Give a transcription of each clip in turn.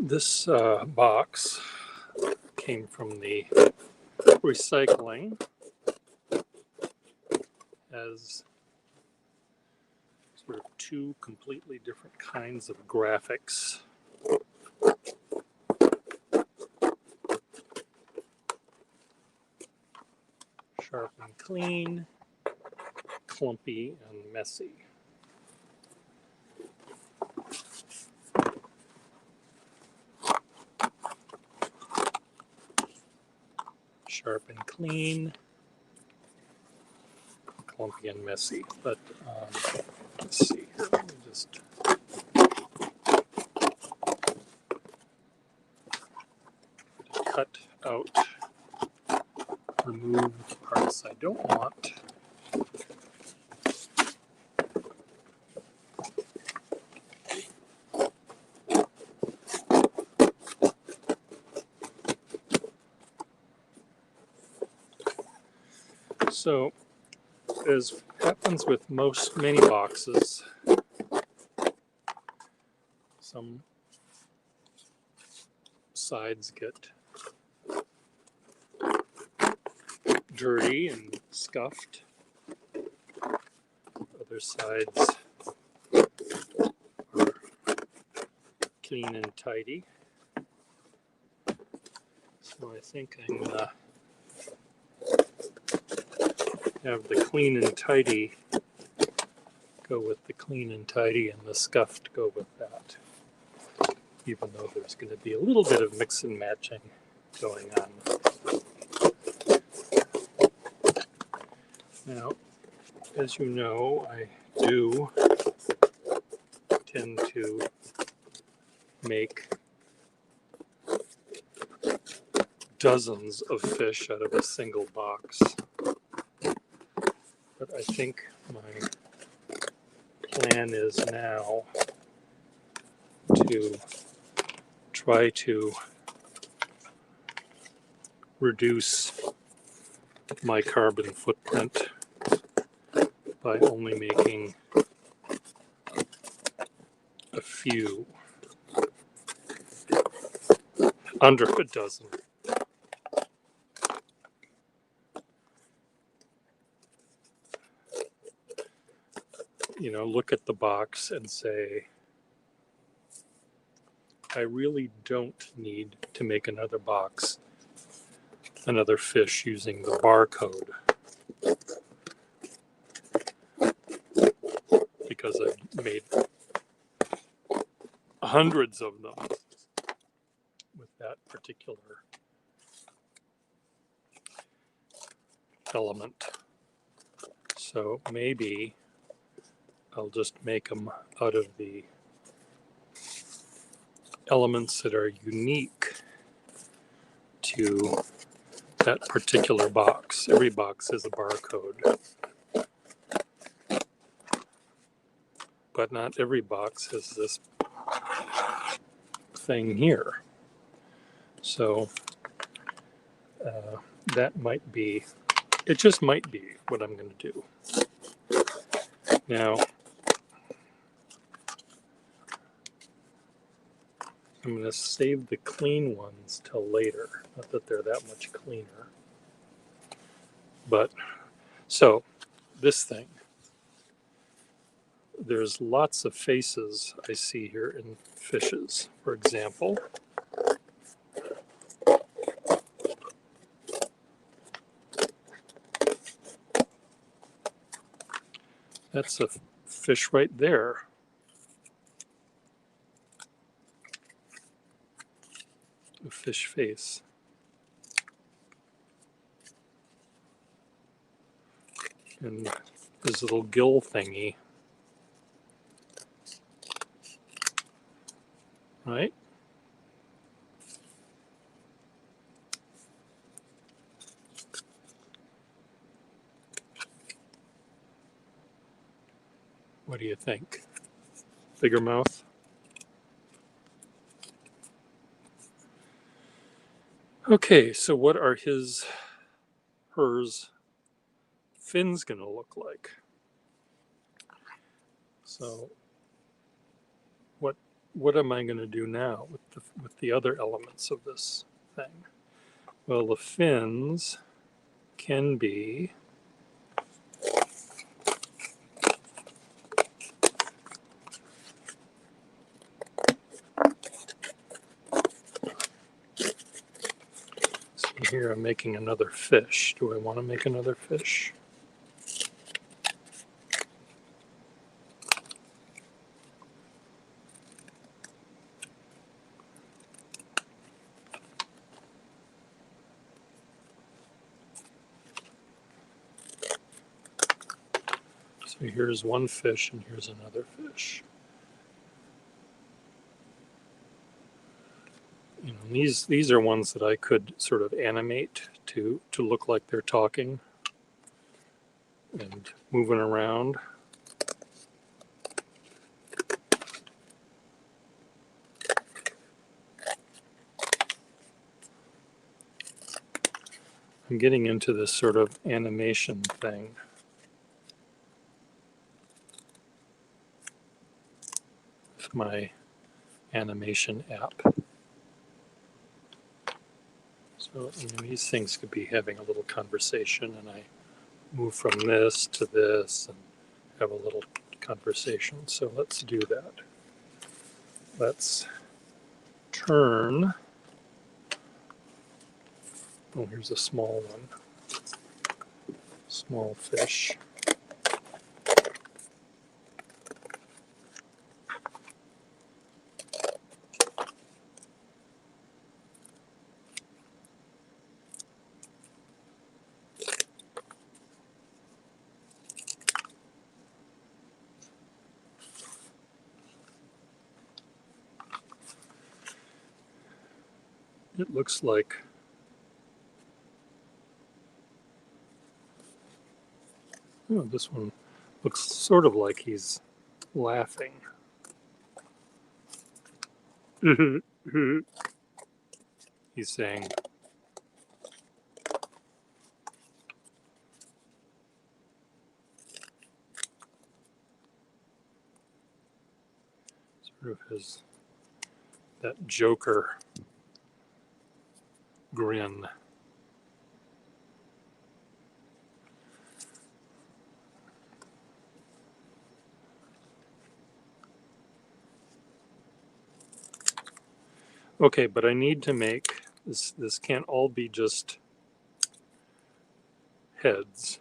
This box came from the recycling as sort of two completely different kinds of graphics. Sharp and clean, clumpy and messy. Sharp and clean, clumpy and messy. But let's see here. Let me just cut out, remove the parts I don't want. So, as happens with many boxes, some sides get dirty and scuffed. Other sides are clean and tidy. So I think I'm going to have the clean and tidy go with the clean and tidy and the scuffed go with that. Even though there's going to be a little bit of mix and matching going on. Now, as you know, I do tend to make dozens of fish out of a single box. But I think my plan is now to try to reduce my carbon footprint by only making a few, under a dozen. You know, look at the box and say, I really don't need to make another box, another fish using the barcode, because I've made hundreds of them with that particular element. So maybe I'll just make them out of the elements that are unique to that particular box. Every box has a barcode, but not every box has this thing here. So that might be, it just might be what I'm going to do. Now, I'm going to save the clean ones till later. Not that they're that much cleaner. But, so, this thing. There's lots of faces I see here in fishes. For example, that's a fish right there. A fish face. And his little gill thingy. Right? What do you think? Bigger mouth? Okay, so what are hers fins going to look like? So what what am I going to do now with the other elements of this thing? Well, the fins can be here. I'm making another fish. Do I want to make another fish? So here's one fish and here's another fish. You know, these are ones that I could sort of animate to look like they're talking and moving around. I'm getting into this sort of animation thing. With my animation app. So these things could be having a little conversation, and I move from this to this and have a little conversation. So let's do that. Let's turn. Oh, here's a small one. Small fish. It looks like this one looks sort of like he's laughing. He's saying, sort of his, that Joker grin. Okay, but I need to make this. This can't all be just heads.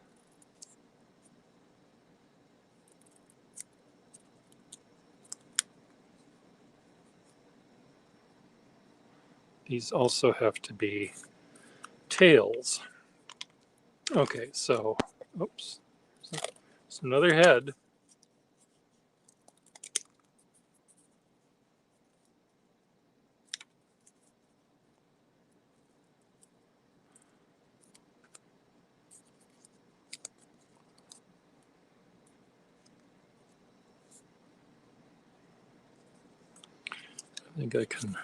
These also have to be tails. Okay, so, oops, it's another head. I think I can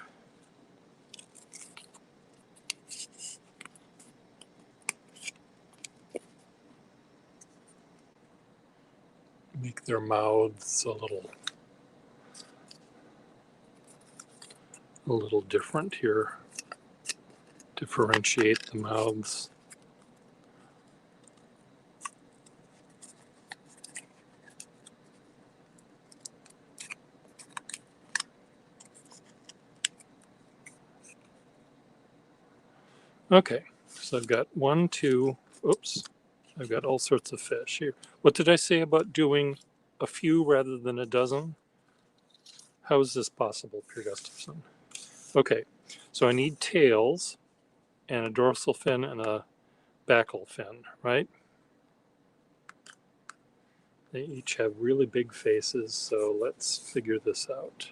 make their mouths a little different here. Differentiate the mouths. Okay, so I've got one, two, oops, I've got all sorts of fish here. What did I say about doing a few rather than a dozen? How is this possible, Peter Gustafson? Okay, so I need tails and a dorsal fin and a backal fin, right? They each have really big faces, so let's figure this out.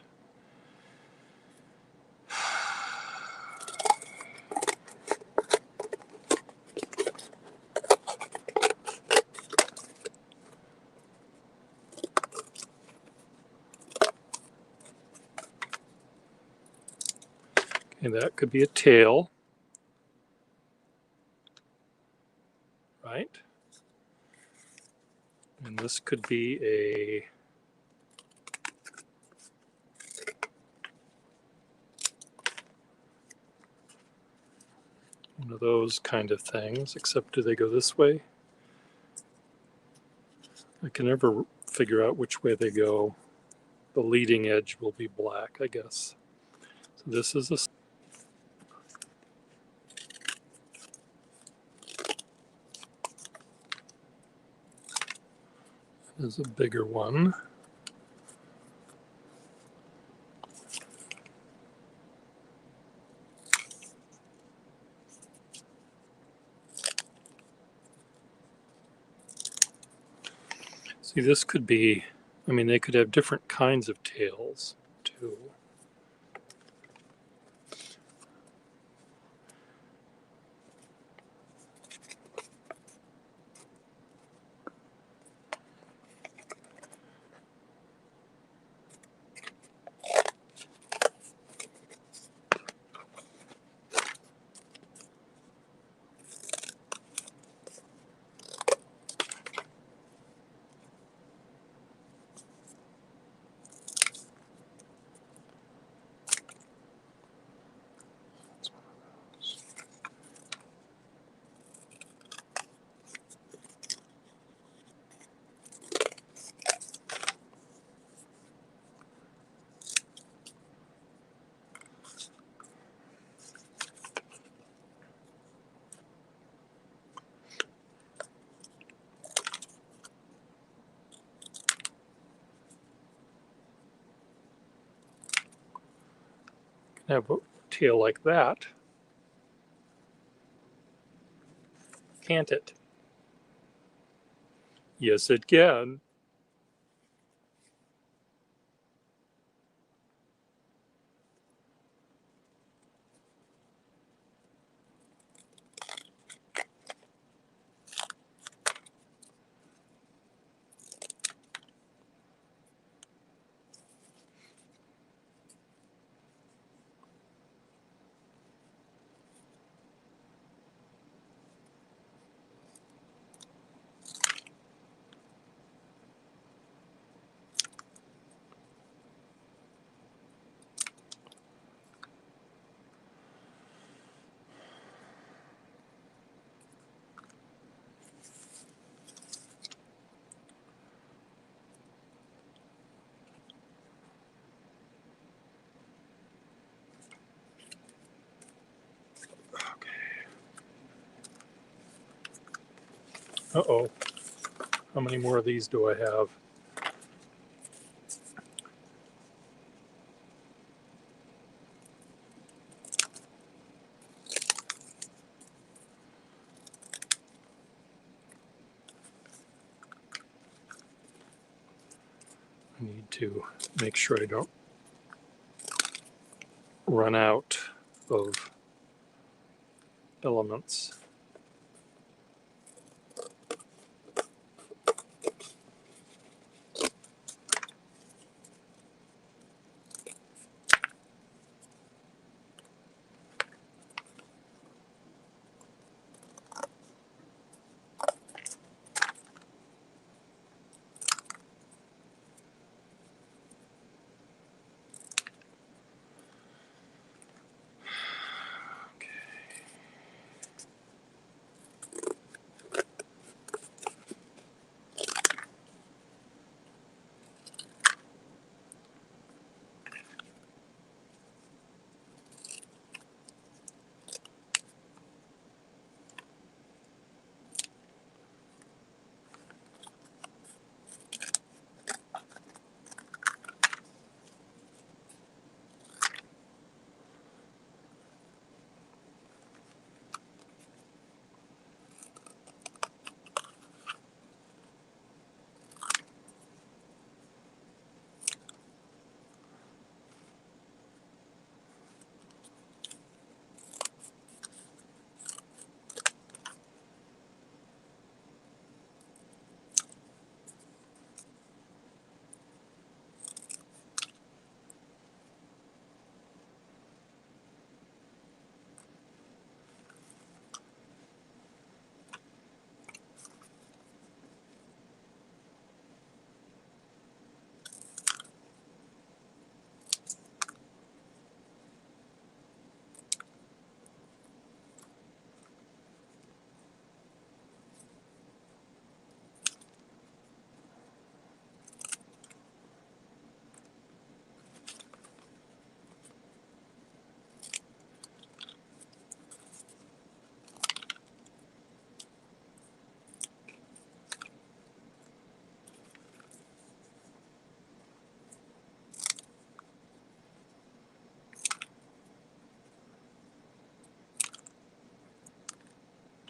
And that could be a tail, right? And this could be a One of those kind of things, except do they go this way? I can never figure out which way they go. The leading edge will be black, I guess. So this is a bigger one. See, this could be, I mean, they could have different kinds of tails too. Have a tail like that, can't it? Yes, it can. Uh-oh. How many more of these do I have? I need to make sure I don't run out of elements.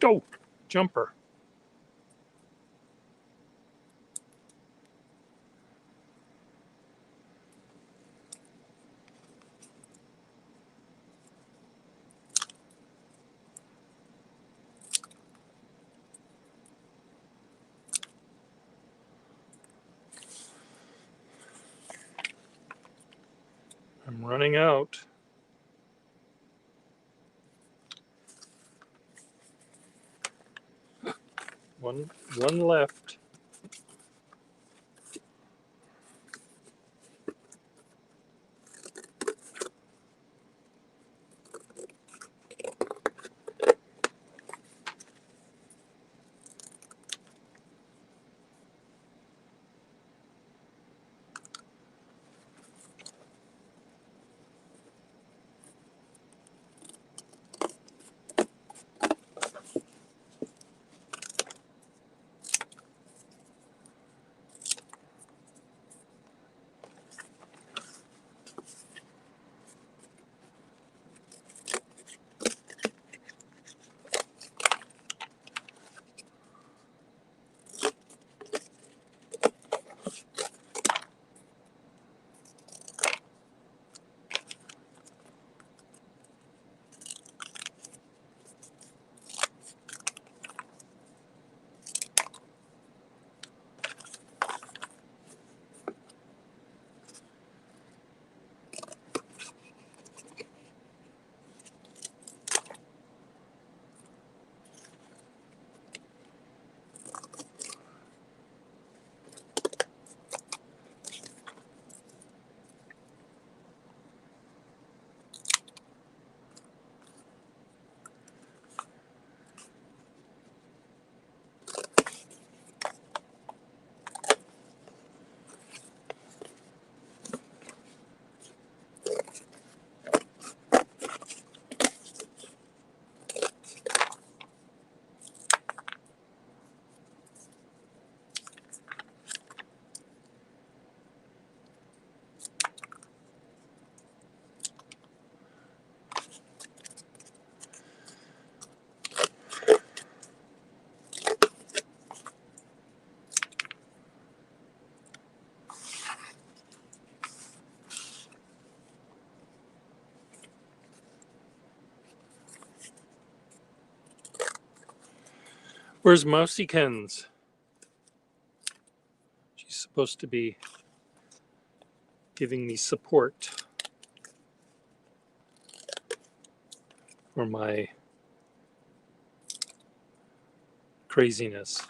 Oh, jumper. I'm running out. One left. Where's Mousykins? She's supposed to be giving me support for my craziness.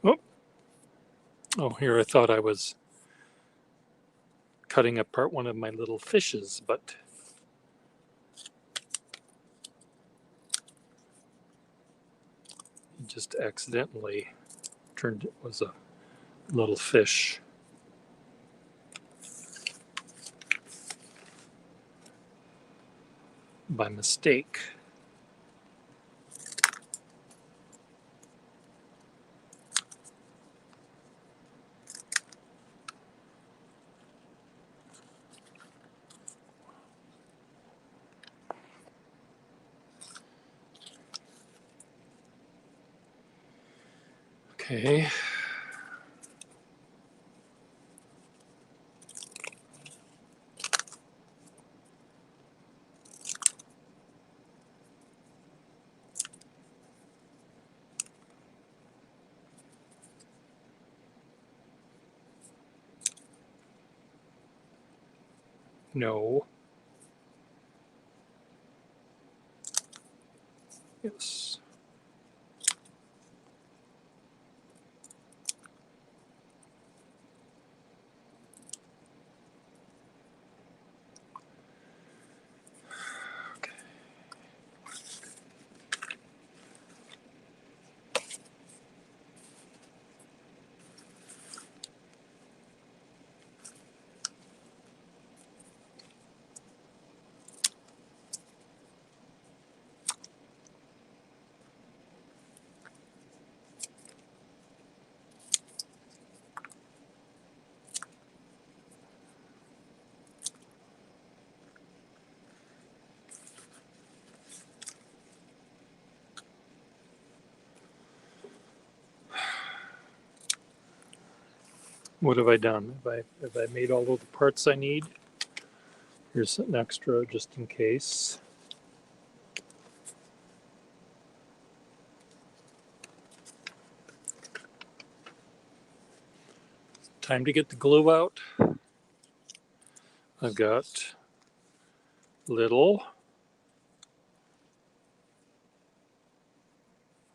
Oh, oh, here I thought I was cutting apart one of my little fishes, but just accidentally turned it was a little fish by mistake. Okay. No. Yes. Okay. What have I done? Have I made all of the parts I need? Here's an extra just in case. Time to get the glue out. I've got little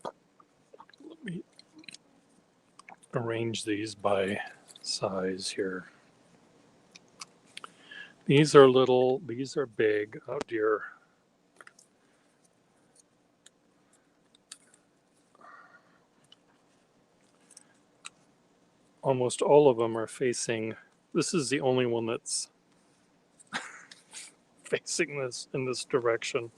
let me arrange these by size here. These are little, these are big. Oh dear. Almost all of them are facing, this is the only one that's facing this in this direction.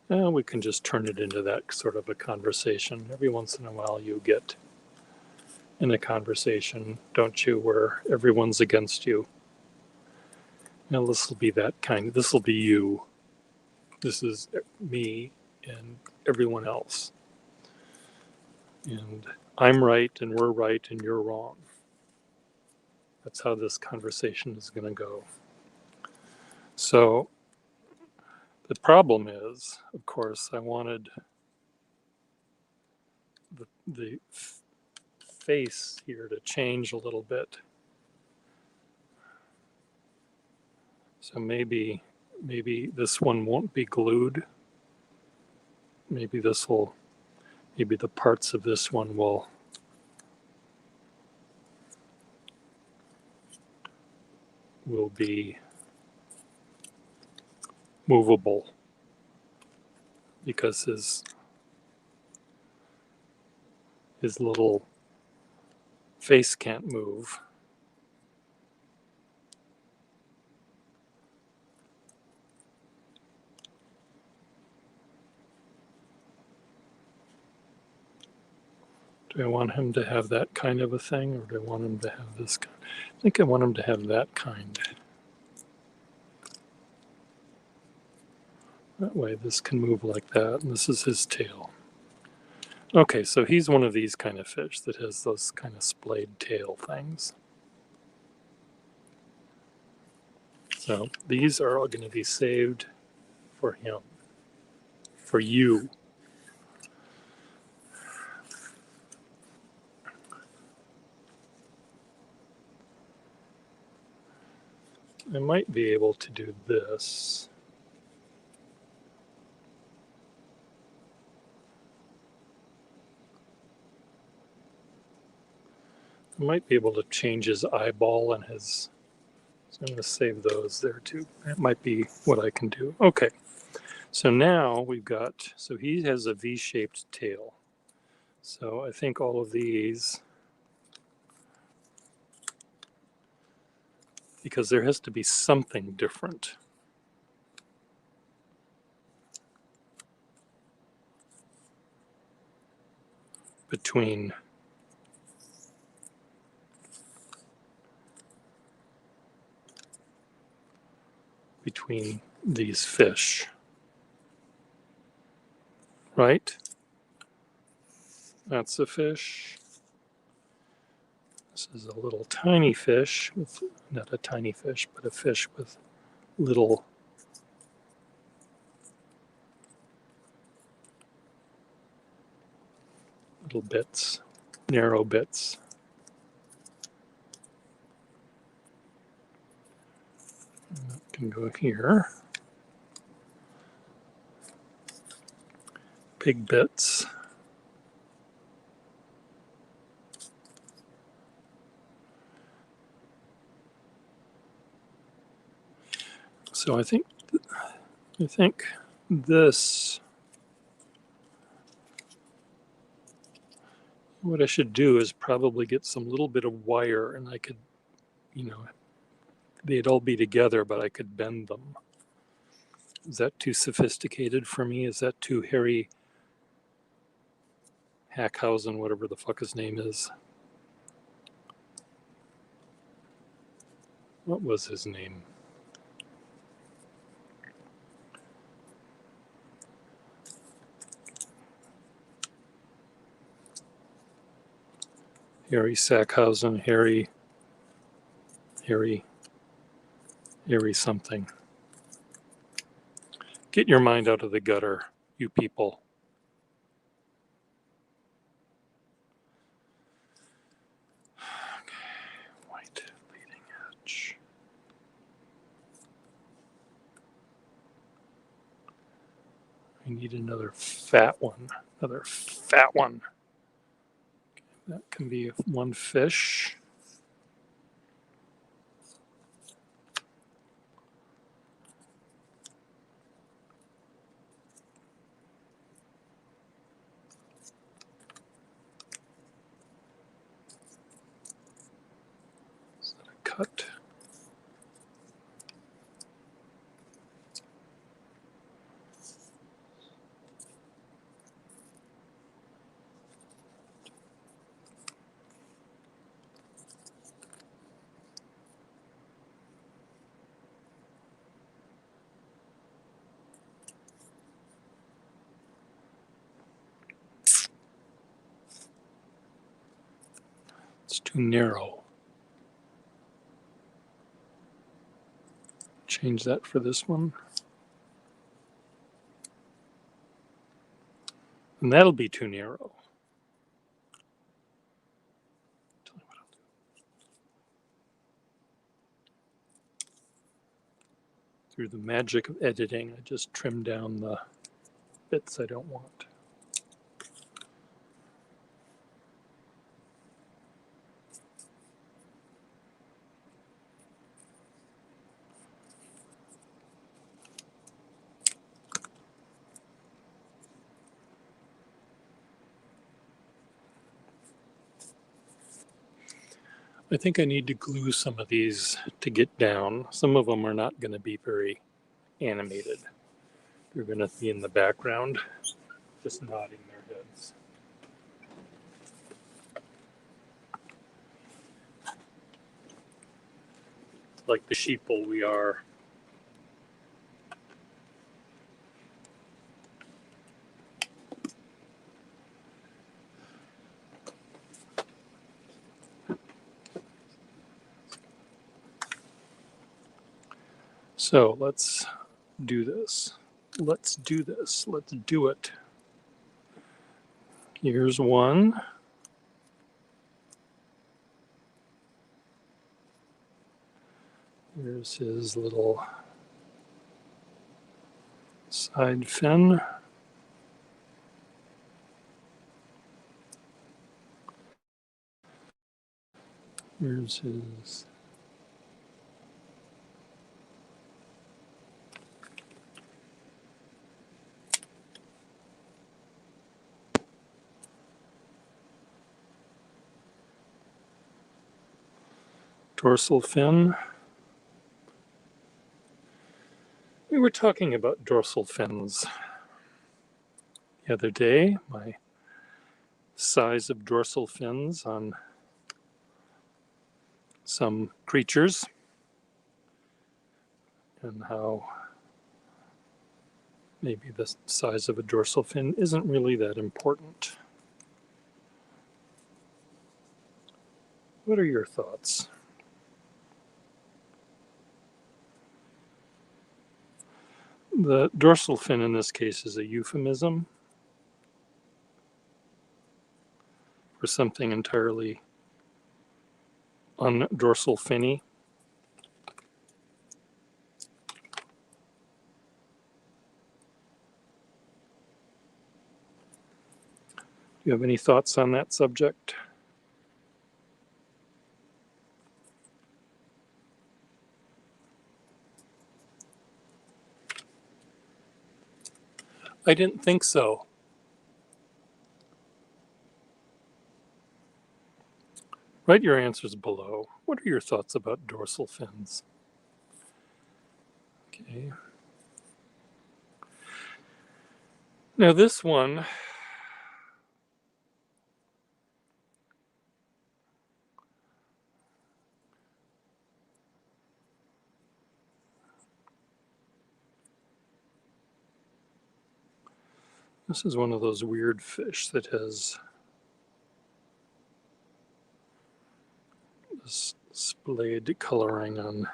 We can just turn it into that sort of a conversation. Every once in a while you get in a conversation, don't you, where everyone's against you. Now this will be that kind. This will be you. This is me and everyone else. And I'm right and we're right and you're wrong. That's how this conversation is going to go. So the problem is, of course, I wanted the face here to change a little bit. So maybe this one won't be glued. Maybe the parts of this one will be movable because his little face can't move. Do I want him to have that kind of a thing, or do I want him to have this kind? I think I want him to have that kind. That way this can move like that, and this is his tail. Okay, so he's one of these kind of fish that has those kind of splayed tail things. So these are all going to be saved for him, for you. I might be able to do this. I might be able to change his eyeball and his, so I'm going to save those there too. That might be what I can do. Okay, so now we've got, so he has a V-shaped tail. So I think all of these, because there has to be something different. Between these fish, right? That's a fish. This is a little tiny fish with, not a tiny fish, but a fish with little bits, narrow bits. And that can go here. big bits. So I think this, what I should do is probably get some little bit of wire, and I could, you know, they'd all be together, but I could bend them. Is that too sophisticated for me? Is that too Harry Hackhausen, whatever the fuck his name is? What was his name? Harry Sackhausen, Harry something. Get your mind out of the gutter, you people. Okay, white leading edge. I need another fat one. Another fat one. That can be one fish. Is that a cut? It's too narrow. Change that for this one. And that'll be too narrow. Tell you what I'll do. Through the magic of editing, I just trim down the bits I don't want. I think I need to glue some of these to get down. Some of them are not going to be very animated. They're going to be in the background, just nodding their heads. Like the sheeple we are. So let's do this. Let's do this. Let's do it. Here's one. Here's his little side fin. Here's his dorsal fin. We were talking about dorsal fins the other day, my size of dorsal fins on some creatures, and how maybe the size of a dorsal fin isn't really that important. What are your thoughts? The dorsal fin in this case is a euphemism for something entirely undorsal finny. you have any thoughts on that subject? I didn't think so. Write your answers below. What are your thoughts about dorsal fins? Okay. Now this one, this is one of those weird fish that has this splayed coloring on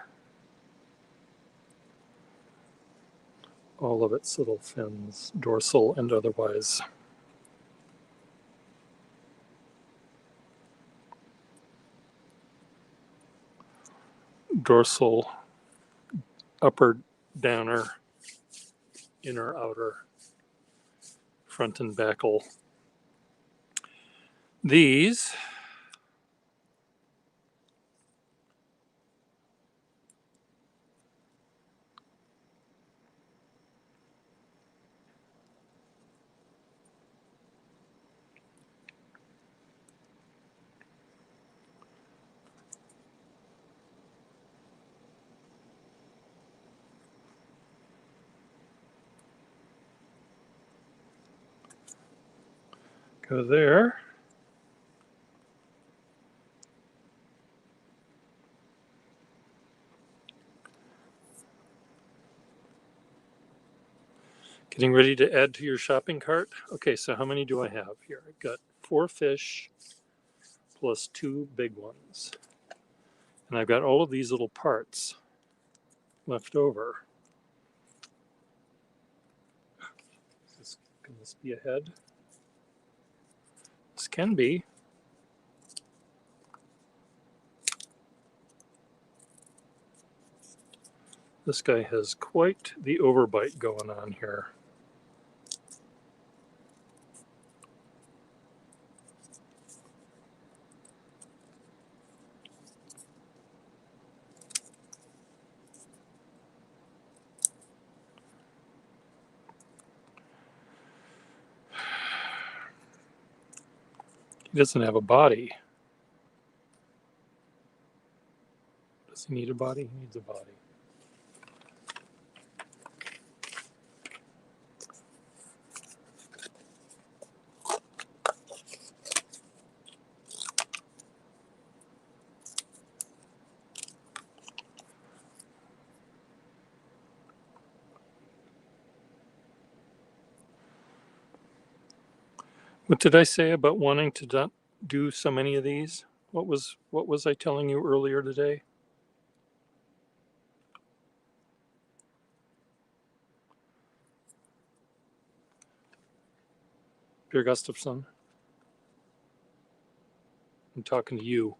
all of its little fins, dorsal and otherwise. Dorsal, upper, downer, inner, outer, front and backle. These go there. Getting ready to add to your shopping cart? Okay, so how many do I have here? I've got 4 fish plus 2 big ones. And I've got all of these little parts left over. Can this be a head? This can be. This guy has quite the overbite going on here. He doesn't have a body. Does he need a body? He needs a body. What did I say about wanting to do so many of these? What was I telling you earlier today? Per Gustafson, I'm talking to you.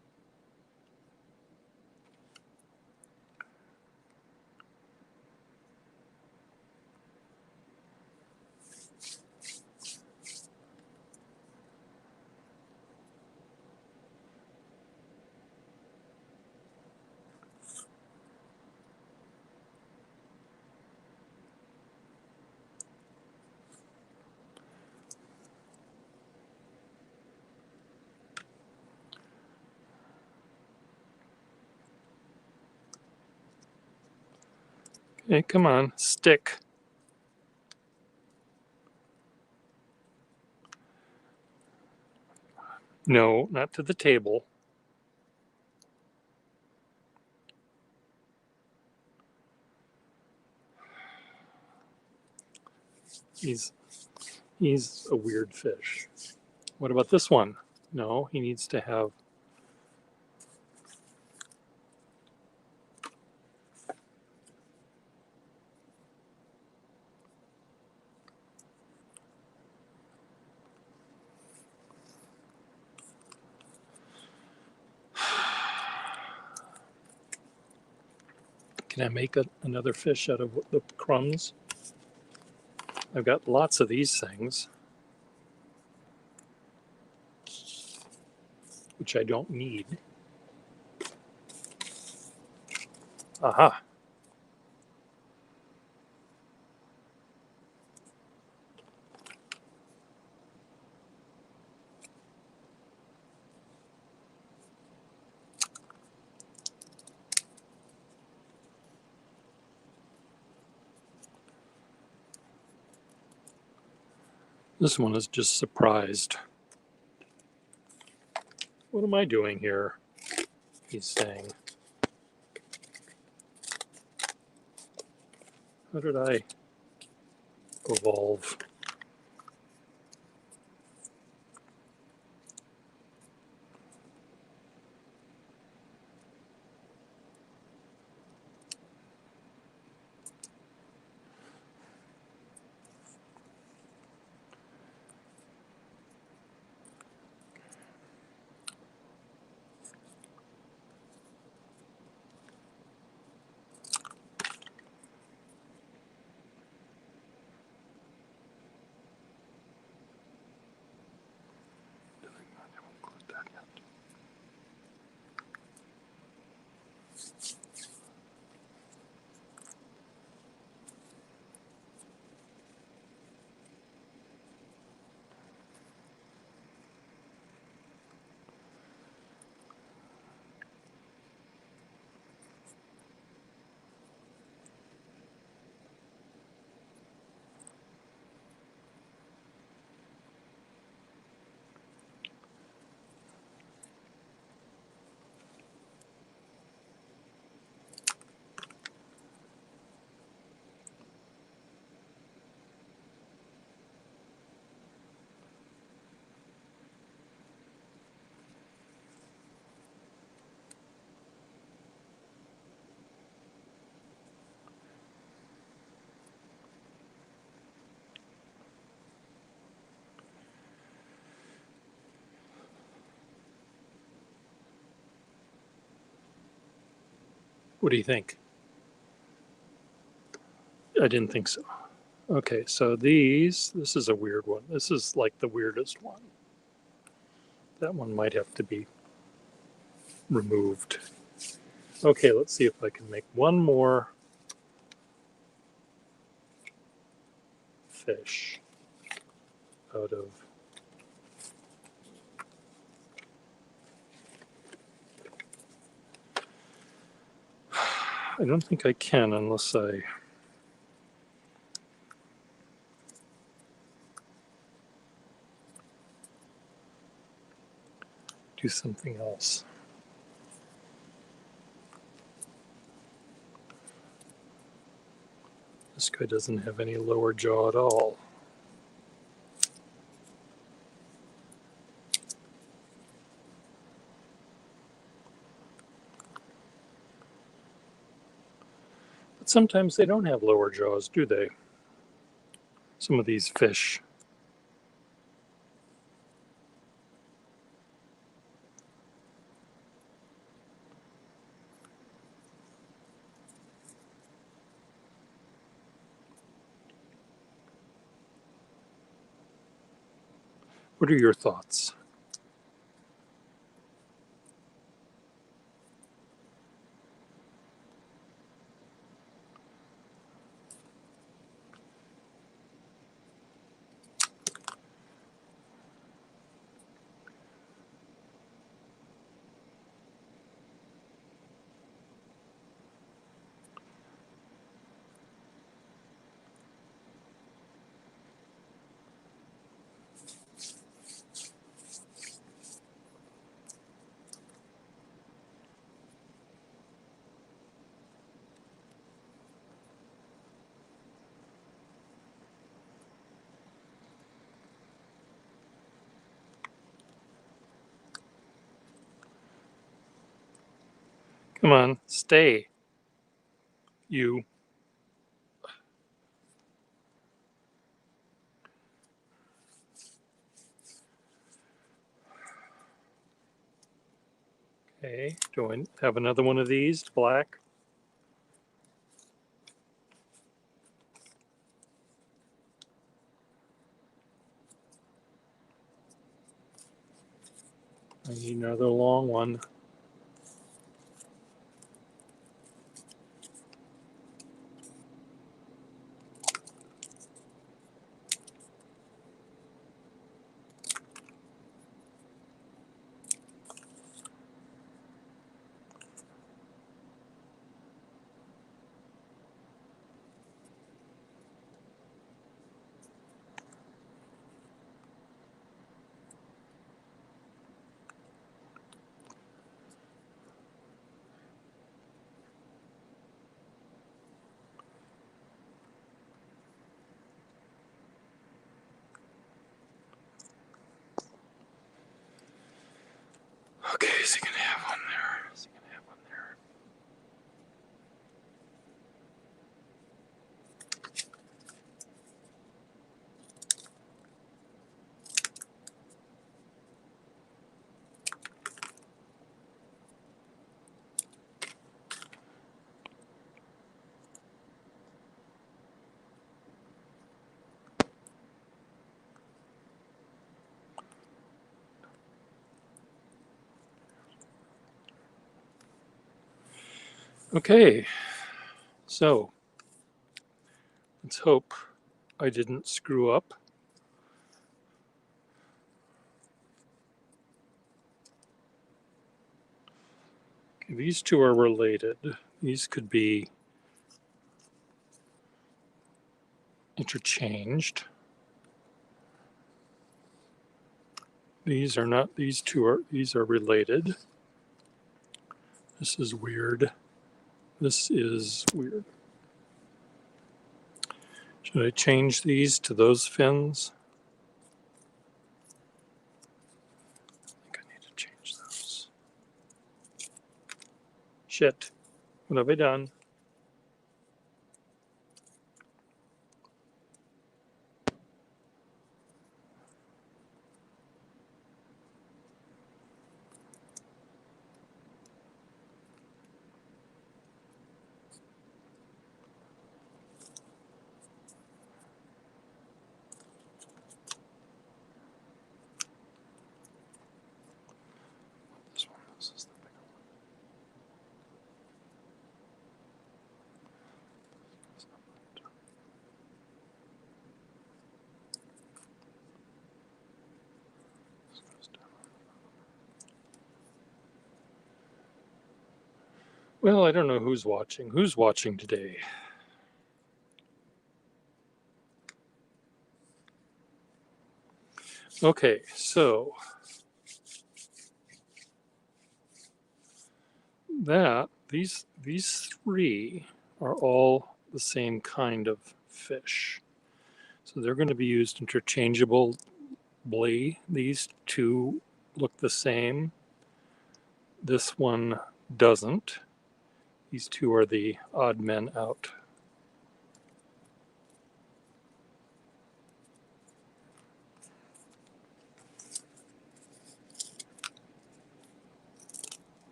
Hey, come on, stick. No, not to the table. He's a weird fish. What about this one? No, he needs to have. Can I make another fish out of the crumbs? I've got lots of these things. which I don't need. Aha. This one is just surprised. What am I doing here? He's saying. How did I evolve? What do you think? I didn't think so. Okay, so this is a weird one. This is like the weirdest one. That one might have to be removed. Okay, let's see if I can make one more fish out of I don't think I can unless I do something else. This guy doesn't have any lower jaw at all. But sometimes they don't have lower jaws, do they? Some of these fish. What are your thoughts? Come on, stay. You. Okay, do I have another one of these, black? I need another long one. Okay, is he gonna have one there? Is he gonna have one there? Okay, so let's hope I didn't screw up. Okay, these two are related. These could be interchanged. These are not, these are related. This is weird. This is weird. Should I change these to those fins? I think I need to change those. Shit. What have I done? This one, this is the bigger one. This goes down. Well, I don't know who's watching. Who's watching today? Okay, so these three are all the same kind of fish. So they're going to be used interchangeably. These two look the same. This one doesn't. These two are the odd men out.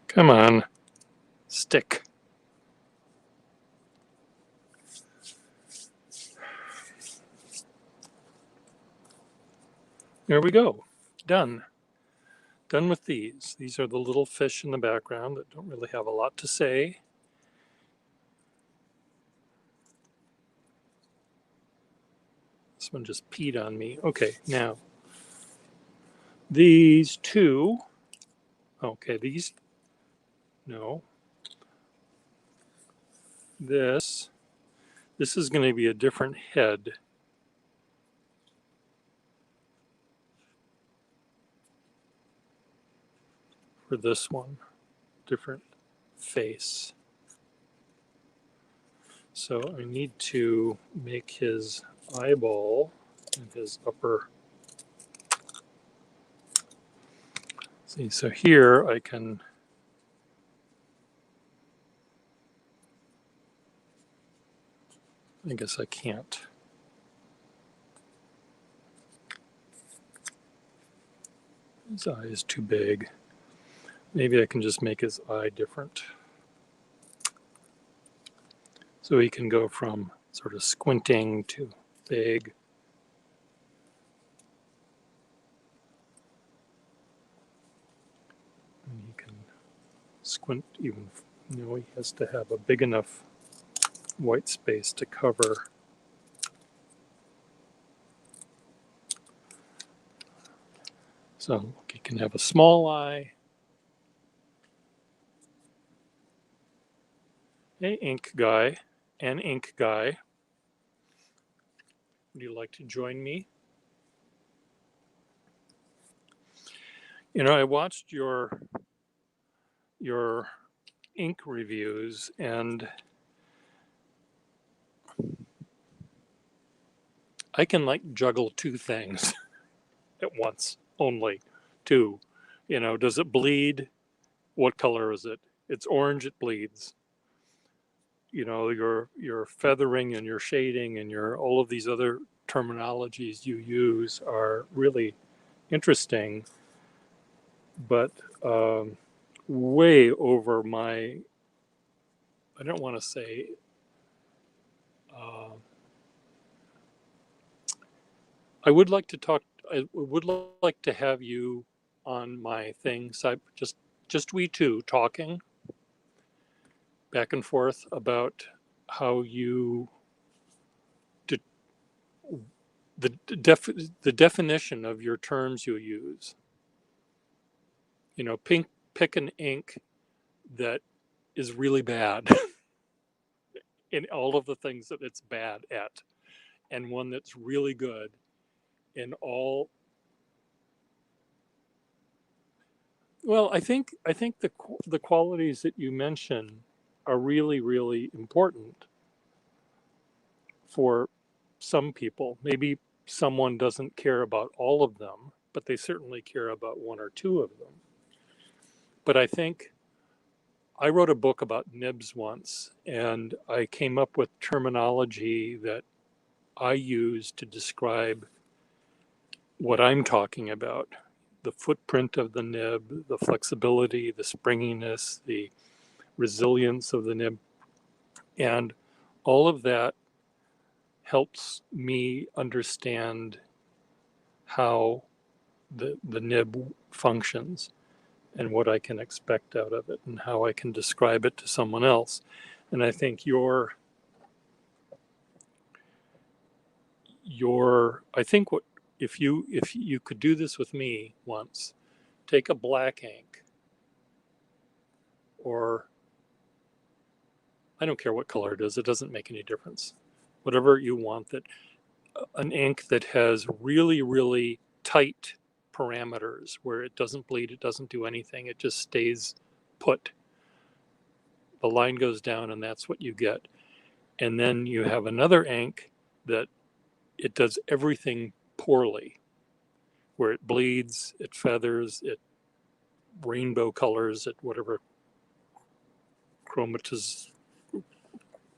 Come on, stick. There we go. Done. Done with these. These are the little fish in the background that don't really have a lot to say. This one just peed on me. Okay, now these two. Okay, these. No. This is going to be a different head. For this one, different face. So I need to make his eyeball and his upper. See, so here I can. I guess I can't. His eye is too big. Maybe I can just make his eye different. So he can go from sort of squinting to big. And he can squint even, he has to have a big enough white space to cover. So he can have a small eye. Hey, ink guy and ink guy. Would you like to join me? I watched your ink reviews, and I can juggle two things at once, only two. Does it bleed? What color is it? It's orange, it bleeds. Your feathering and your shading and your all of these other terminologies you use are really interesting, but way over my, I don't want to say, I would like to have you on my thing, so just we two talking back and forth about how you the definition of your terms you use. Pick an ink that is really bad in all of the things that it's bad at, and one that's really good in all. Well, I think the qualities that you mention are really, really important for some people. Maybe someone doesn't care about all of them, but they certainly care about one or two of them. But I think I wrote a book about nibs once, and I came up with terminology that I use to describe what I'm talking about: the footprint of the nib, the flexibility, the springiness, the resilience of the nib. And all of that helps me understand how the nib functions and what I can expect out of it and how I can describe it to someone else. And I think I think what if you could do this with me once, take a black ink, or I don't care what color it is, it doesn't make any difference. Whatever you want, that an ink that has really, really tight parameters where it doesn't bleed, it doesn't do anything, it just stays put. The line goes down and that's what you get. And then you have another ink that it does everything poorly, where it bleeds, it feathers, it rainbow colors, it whatever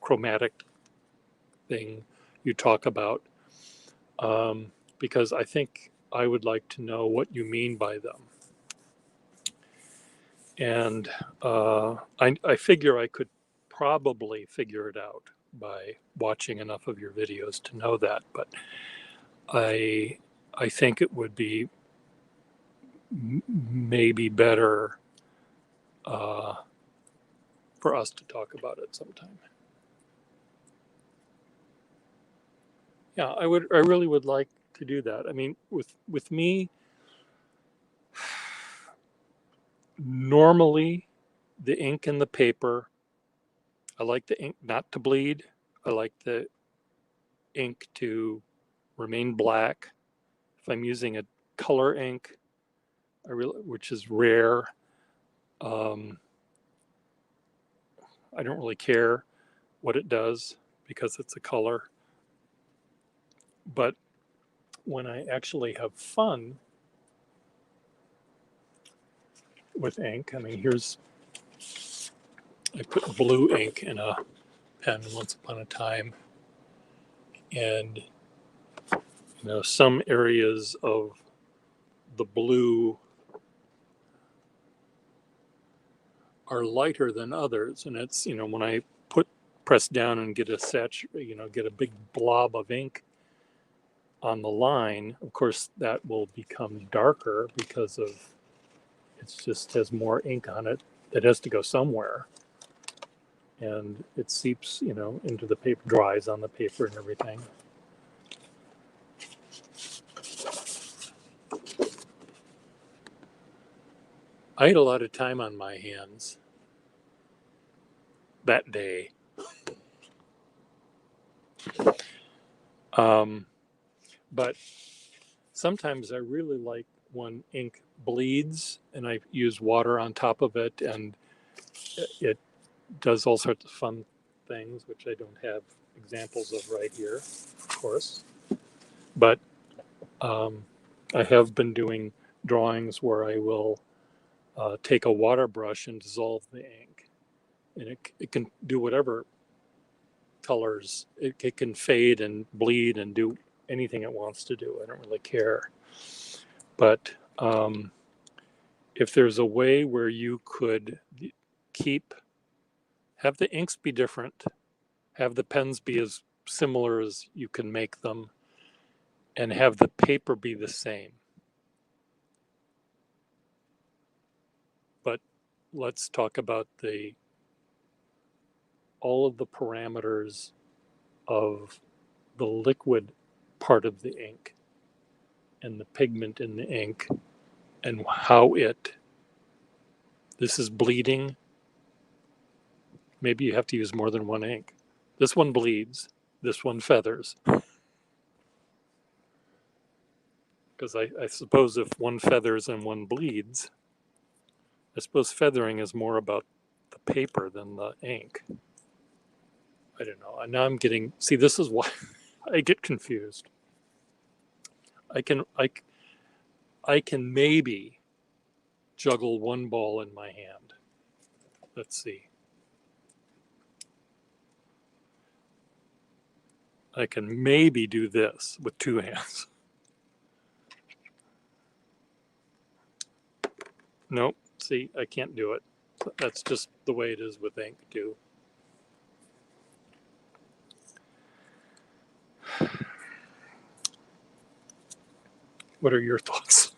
chromatic thing you talk about. Because I think I would like to know what you mean by them. And I figure I could probably figure it out by watching enough of your videos to know that. But I think it would be maybe better for us to talk about it sometime. Yeah, I really would like to do that. I mean, with me, normally the ink and the paper, I like the ink not to bleed. I like the ink to remain black. If I'm using a color ink, which is rare, I don't really care what it does because it's a color. But when I actually have fun with ink, I mean, I put blue ink in a pen once upon a time, and some areas of the blue are lighter than others, and it's, you know, when I press down and get a big blob of ink on the line, of course that will become darker because of it just has more ink on it that has to go somewhere, and it seeps, you know, into the paper, dries on the paper and everything. I had a lot of time on my hands that day. But sometimes I really like when ink bleeds and I use water on top of it, and it does all sorts of fun things, which I don't have examples of right here, of course. But I have been doing drawings where I will take a water brush and dissolve the ink. And it can do whatever colors. It can fade and bleed and do anything it wants to do. I don't really care. But if there's a way where you could have the inks be different, have the pens be as similar as you can make them, and have the paper be the same. But let's talk about all of the parameters of the liquid part of the ink and the pigment in the ink and how this is bleeding. Maybe you have to use more than one ink. This one bleeds, this one feathers. Because I suppose if one feathers and one bleeds, I suppose feathering is more about the paper than the ink. I don't know. And now I'm getting, see, this is why I get confused. I can maybe juggle one ball in my hand. Let's see. I can maybe do this with two hands. Nope. See, I can't do it. That's just the way it is with ink too. What are your thoughts?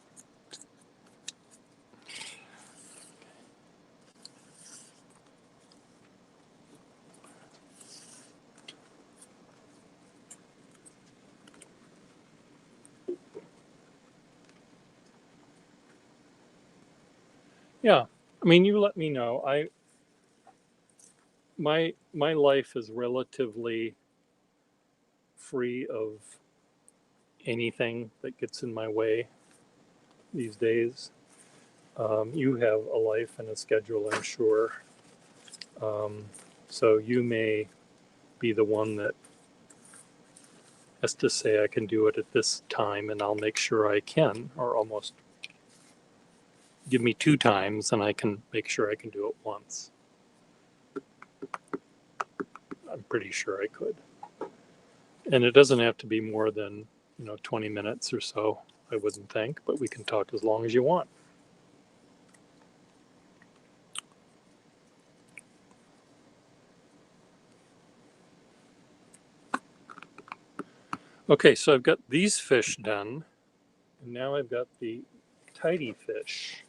Yeah, I mean, you let me know. My life is relatively free of anything that gets in my way these days. You have a life and a schedule, I'm sure. So you may be the one that has to say I can do it at this time, and I'll make sure I can, or almost give me 2 times and I can make sure I can do it once. I'm pretty sure I could. And it doesn't have to be more than, 20 minutes or so, I wouldn't think, but we can talk as long as you want. Okay, so I've got these fish done, and now I've got the tidy fish,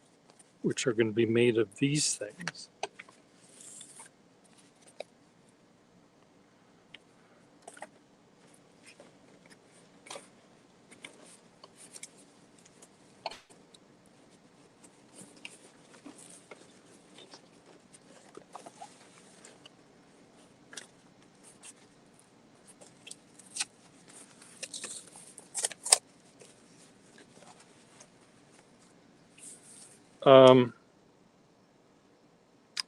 which are going to be made of these things.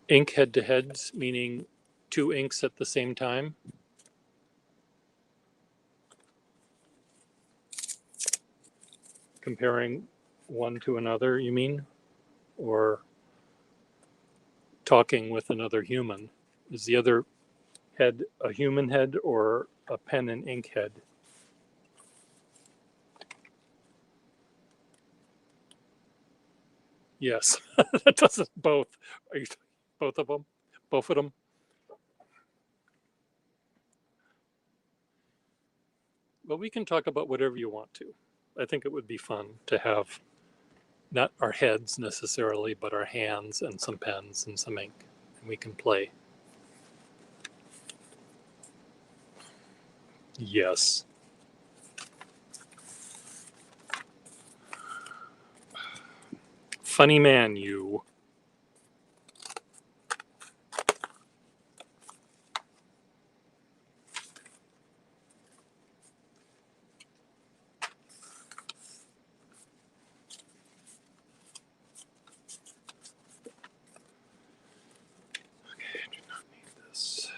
Ink head-to-heads, meaning 2 inks at the same time. Comparing one to another, you mean? Or talking with another human? Is the other head a human head or a pen and ink head? Yes, that doesn't both. Are you Both of them? Both of them? Well, we can talk about whatever you want to. I think it would be fun to have not our heads necessarily, but our hands and some pens and some ink, and we can play. Yes. Funny man, you. Okay, I do not need this.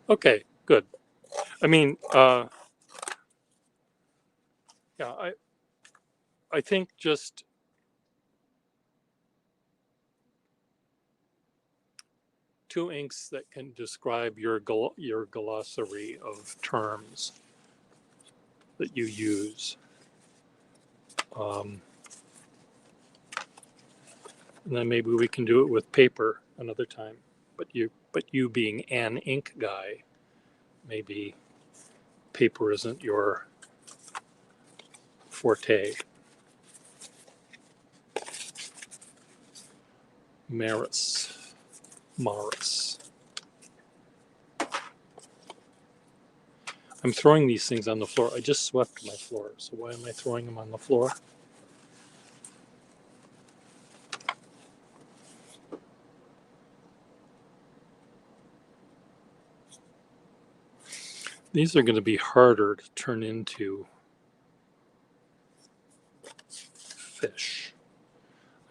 Okay, good. I mean, yeah, I think just two inks that can describe your glossary of terms that you use. And then maybe we can do it with paper another time. But you being an ink guy, maybe paper isn't your forte. Maris. I'm throwing these things on the floor. I just swept my floor, so why am I throwing them on the floor? These are going to be harder to turn into fish.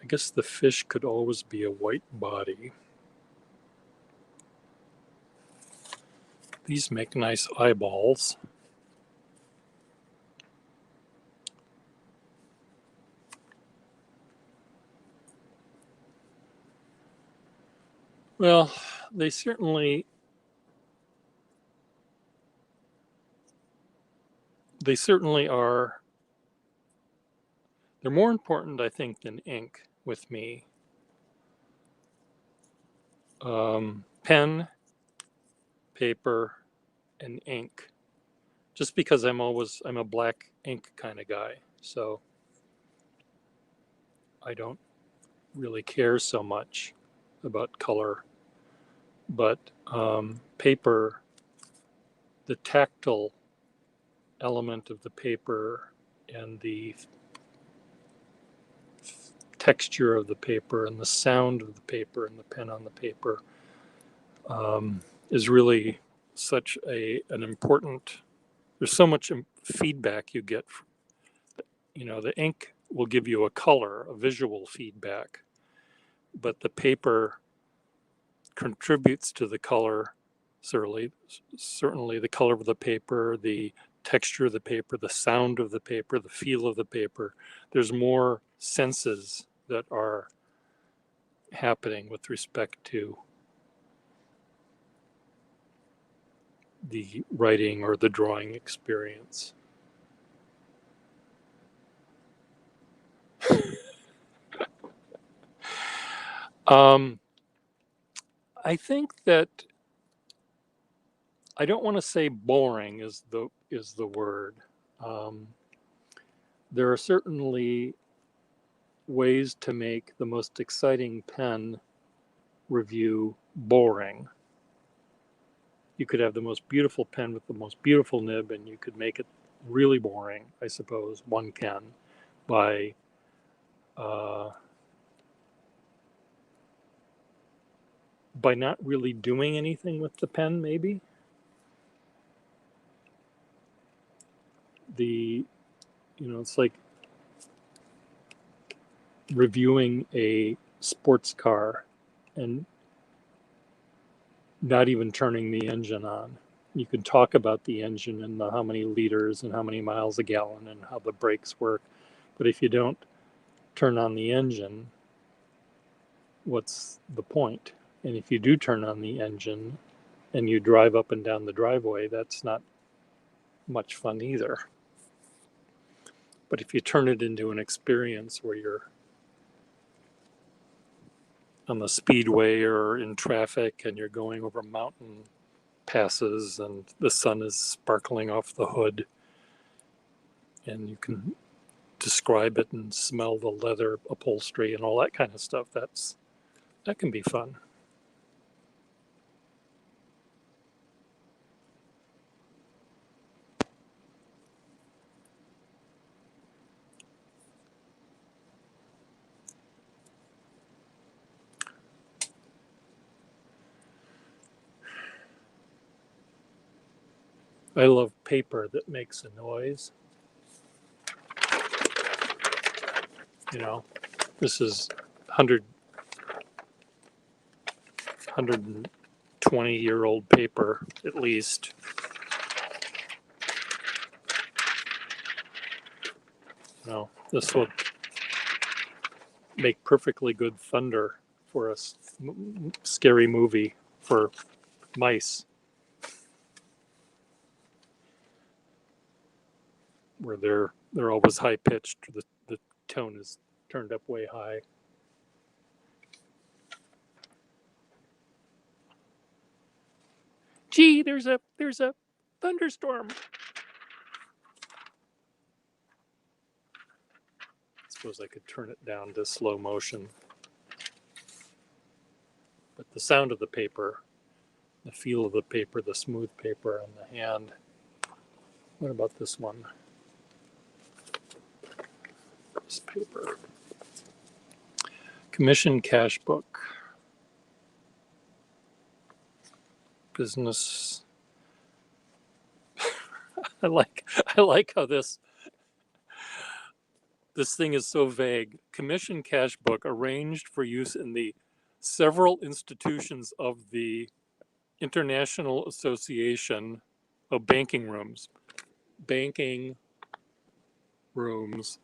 I guess the fish could always be a white body. These make nice eyeballs. Well, they certainly are. They're more important, I think, than ink with me. Pen, paper, and ink. Just because I'm a black ink kind of guy, so I don't really care so much about color. But paper, the tactile element of the paper and the texture of the paper and the sound of the paper and the pen on the paper is really such an important. There's so much feedback you get. The ink will give you a color, a visual feedback, but the paper contributes to the color. Certainly the color of the paper, the texture of the paper, the sound of the paper, the feel of the paper. There's more senses that are happening with respect to the writing or the drawing experience. I think that I don't want to say boring is the word. There are certainly ways to make the most exciting pen review boring. You could have the most beautiful pen with the most beautiful nib, and you could make it really boring, I suppose. One can by not really doing anything with the pen, maybe. It's like reviewing a sports car and not even turning the engine on. You can talk about the engine and how many liters and how many miles a gallon and how the brakes work. But if you don't turn on the engine, what's the point? And if you do turn on the engine, and you drive up and down the driveway, that's not much fun either. But if you turn it into an experience where you're on the speedway or in traffic and you're going over mountain passes and the sun is sparkling off the hood and you can describe it and smell the leather upholstery and all that kind of stuff, that can be fun. I love paper that makes a noise. You know, this is 120-year-old paper, at least. You know, this will make perfectly good thunder for a scary movie for mice, where they're always high pitched. The tone is turned up way high. Gee, there's a thunderstorm. I suppose I could turn it down to slow motion. But the sound of the paper, the feel of the paper, the smooth paper on the hand. What about this one? This paper. Commission cash book. Business. I like how this thing is so vague. Commission cash book arranged for use in the several institutions of the International Association of Banking Rooms. Banking Rooms.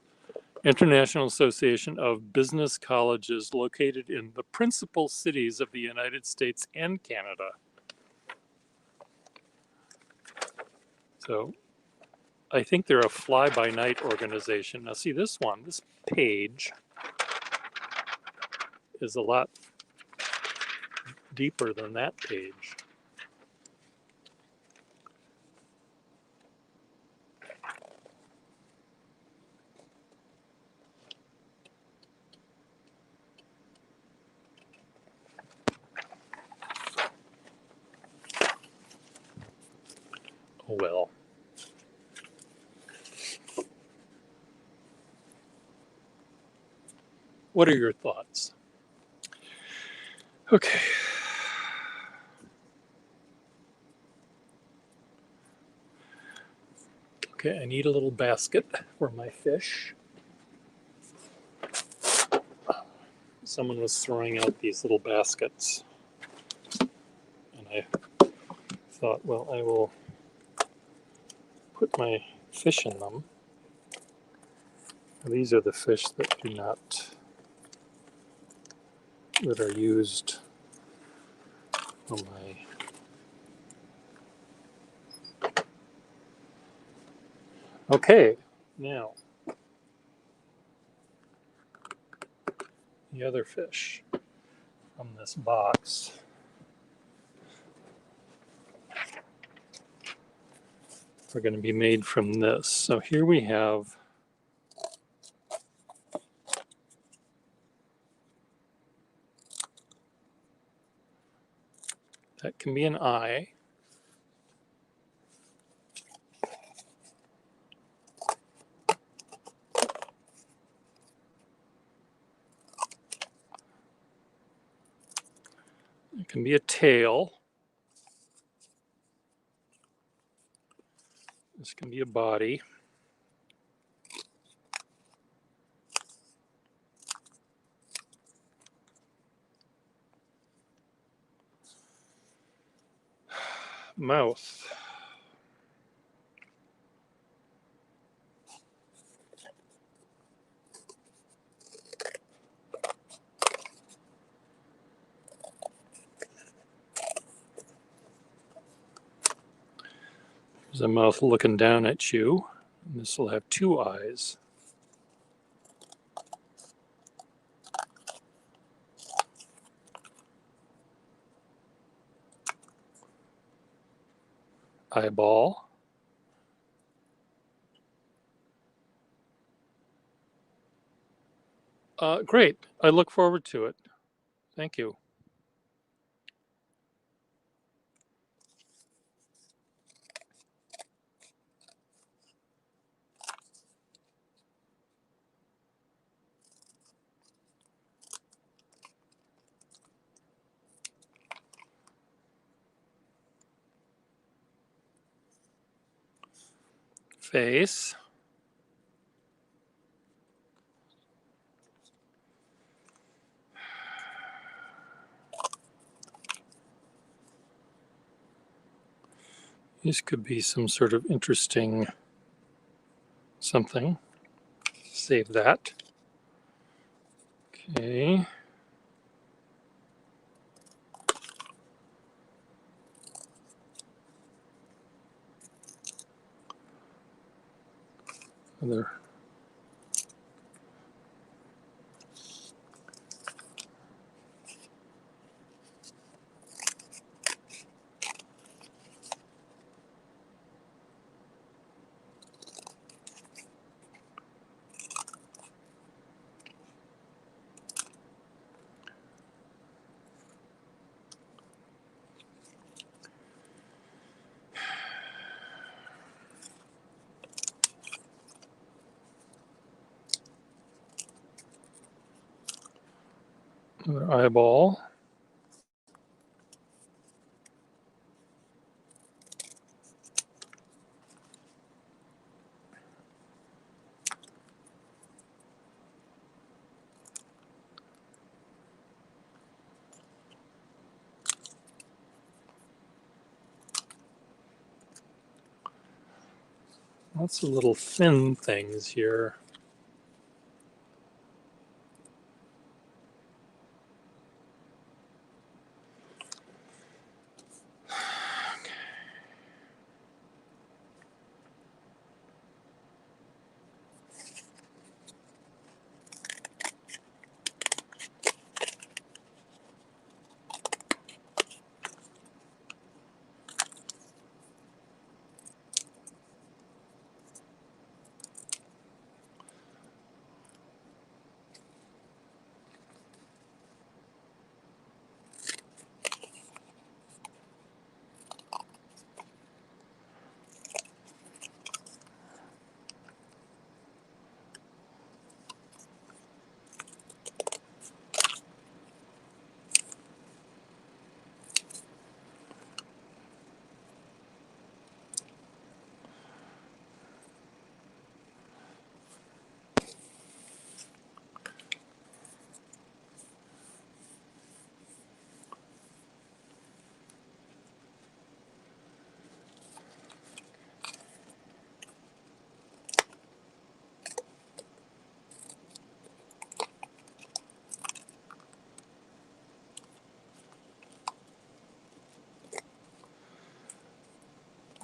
International Association of Business Colleges located in the principal cities of the United States and Canada. So I think they're a fly-by-night organization. Now see this page is a lot deeper than that page. Oh well. What are your thoughts? Okay. Okay, I need a little basket for my fish. Someone was throwing out these little baskets, and I thought, well, I will put my fish in them. These are the fish that are used on my okay, now the other fish from this box. Are going to be made from this. So here we have that can be an eye. It can be a tail. This can be a body. Mouth. There's a mouth looking down at you. And this will have two eyes. Eyeball. Great. I look forward to it. Thank you. Face. This could be some sort of interesting something. Save that. Okay. Other. Another eyeball. Lots of little fin things here.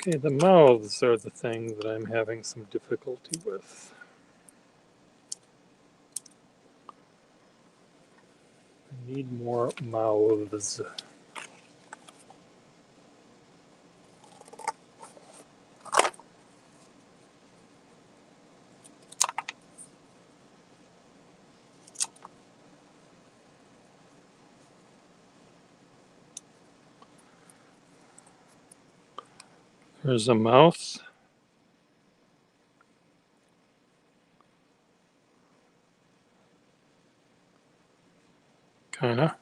Okay, the mouths are the thing that I'm having some difficulty with. I need more mouths. There's a mouth. Kinda.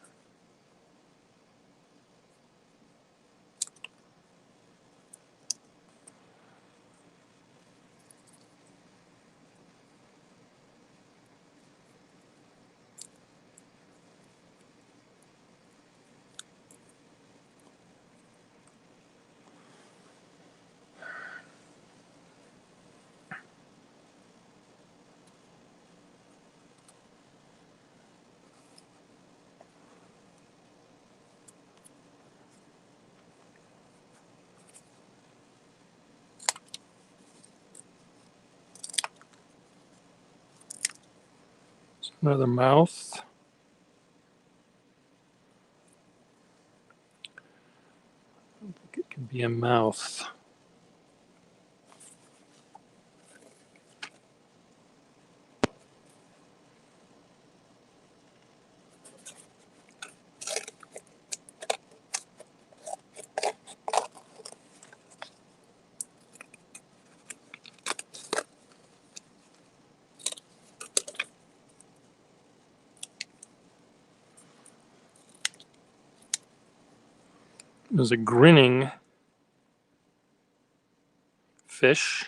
Another mouth. I don't think it can be a mouth. There's a grinning fish.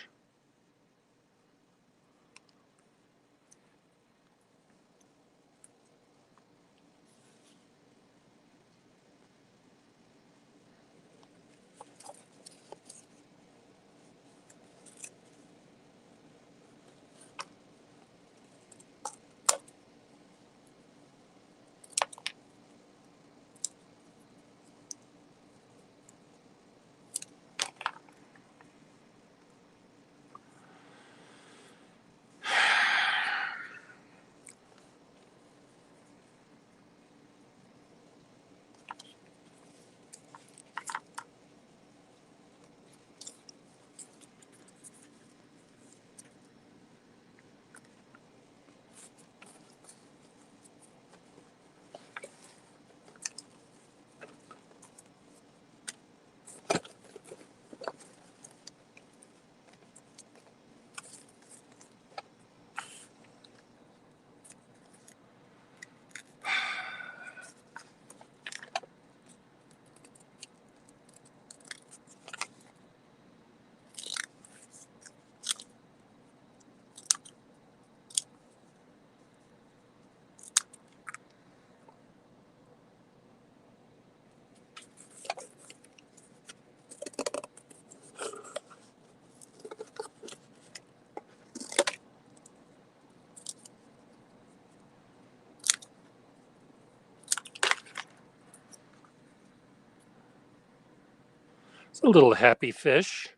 It's a little happy fish.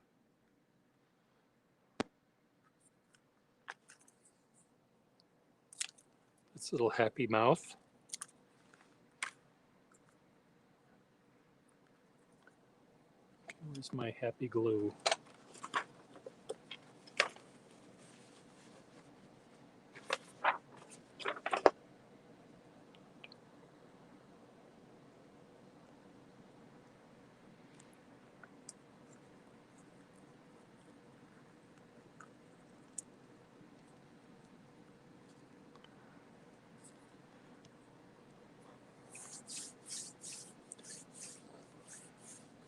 Its little happy mouth. Where's my happy glue?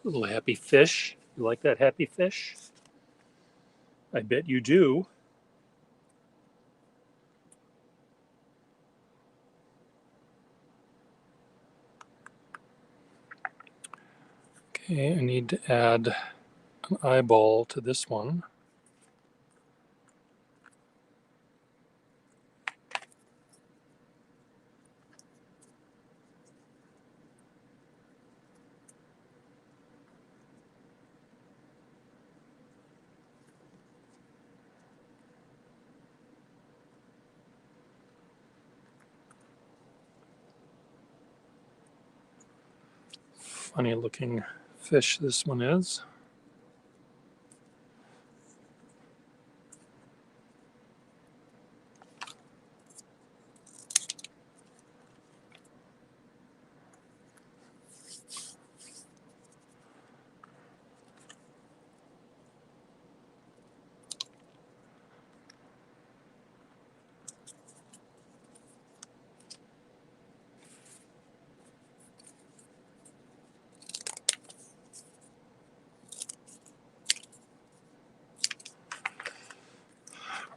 Little happy fish. You like that happy fish? I bet you do. Okay, I need to add an eyeball to this one. Funny looking fish this one is.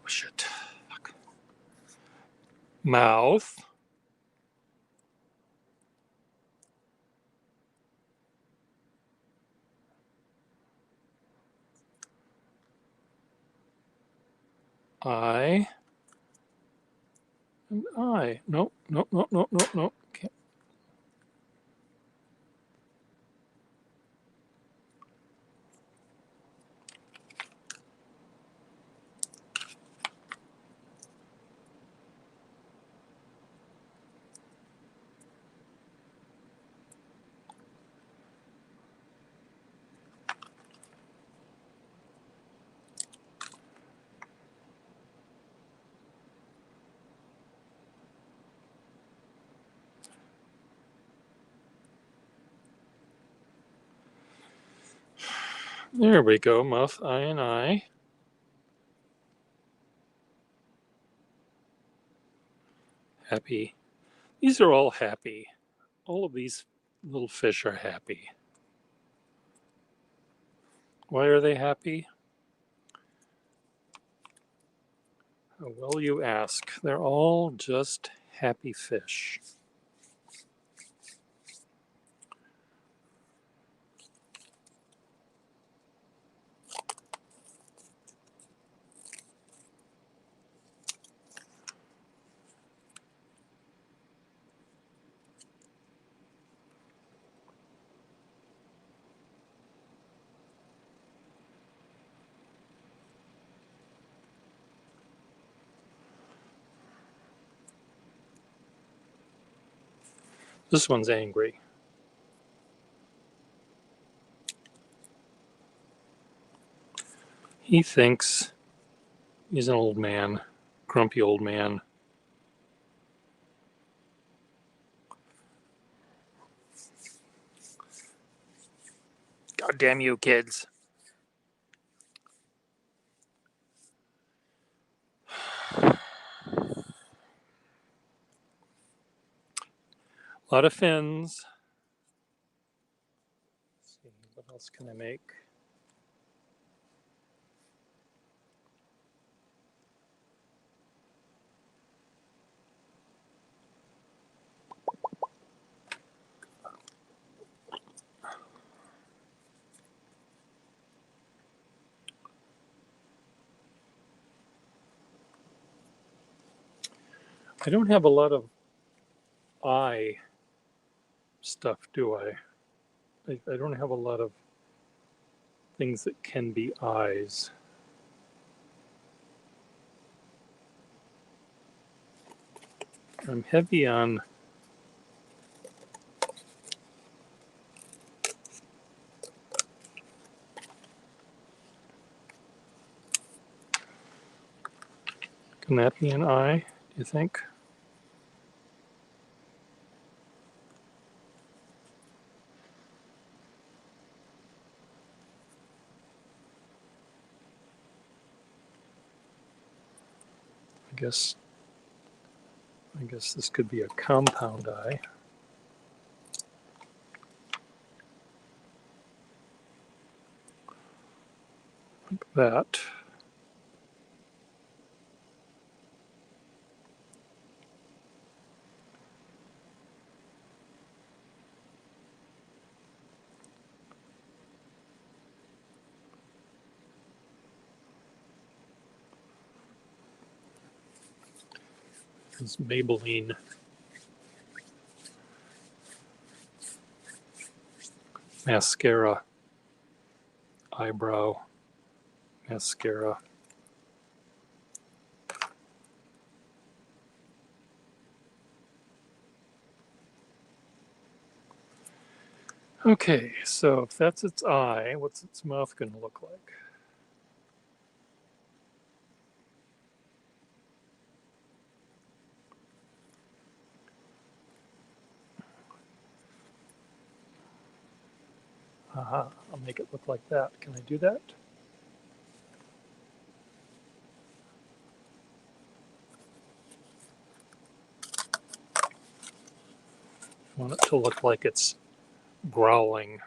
Oh, shit. Fuck. Mouth. Eye. And eye. Nope, nope, nope, nope, nope, nope. Okay. There we go, mouth, eye, and eye. Happy. These are all happy. All of these little fish are happy. Why are they happy? How well you ask. They're all just happy fish. This one's angry. He thinks he's an old man, grumpy old man. God damn you, kids. A lot of fins. Let's see, what else can I make? I don't have a lot of eye stuff, do I? I don't have a lot of things that can be eyes. I'm heavy on can that be an eye, do you think? I guess this could be a compound eye. Like that. This Maybelline mascara, eyebrow mascara. Okay, so if that's its eye, what's its mouth going to look like? Aha, I'll make it look like that. Can I do that? I want it to look like it's growling.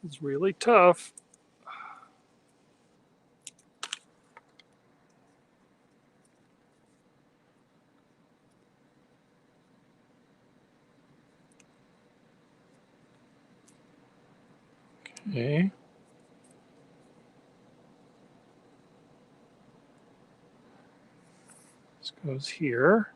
It's really tough. Okay. This goes here.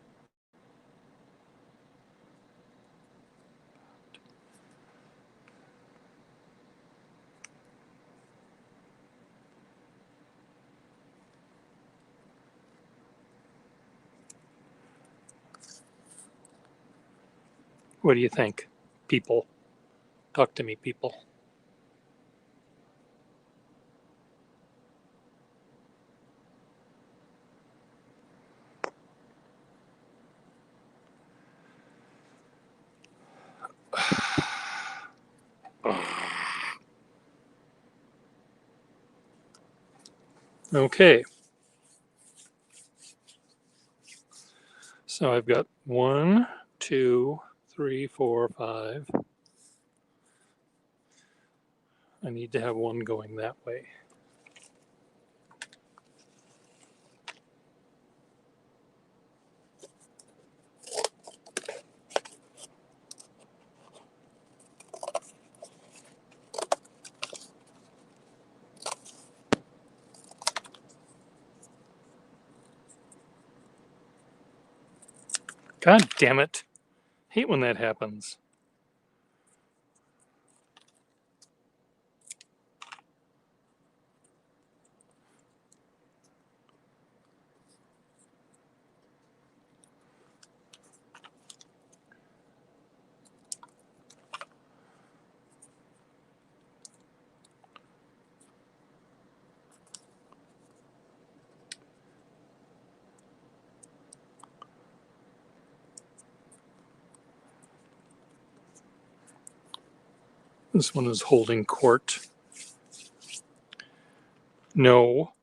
What do you think, people? Talk to me, people. Okay. So I've got 1, 2, 3, 4, 5. I need to have one going that way. God damn it. Hate when that happens. This one is holding court. No.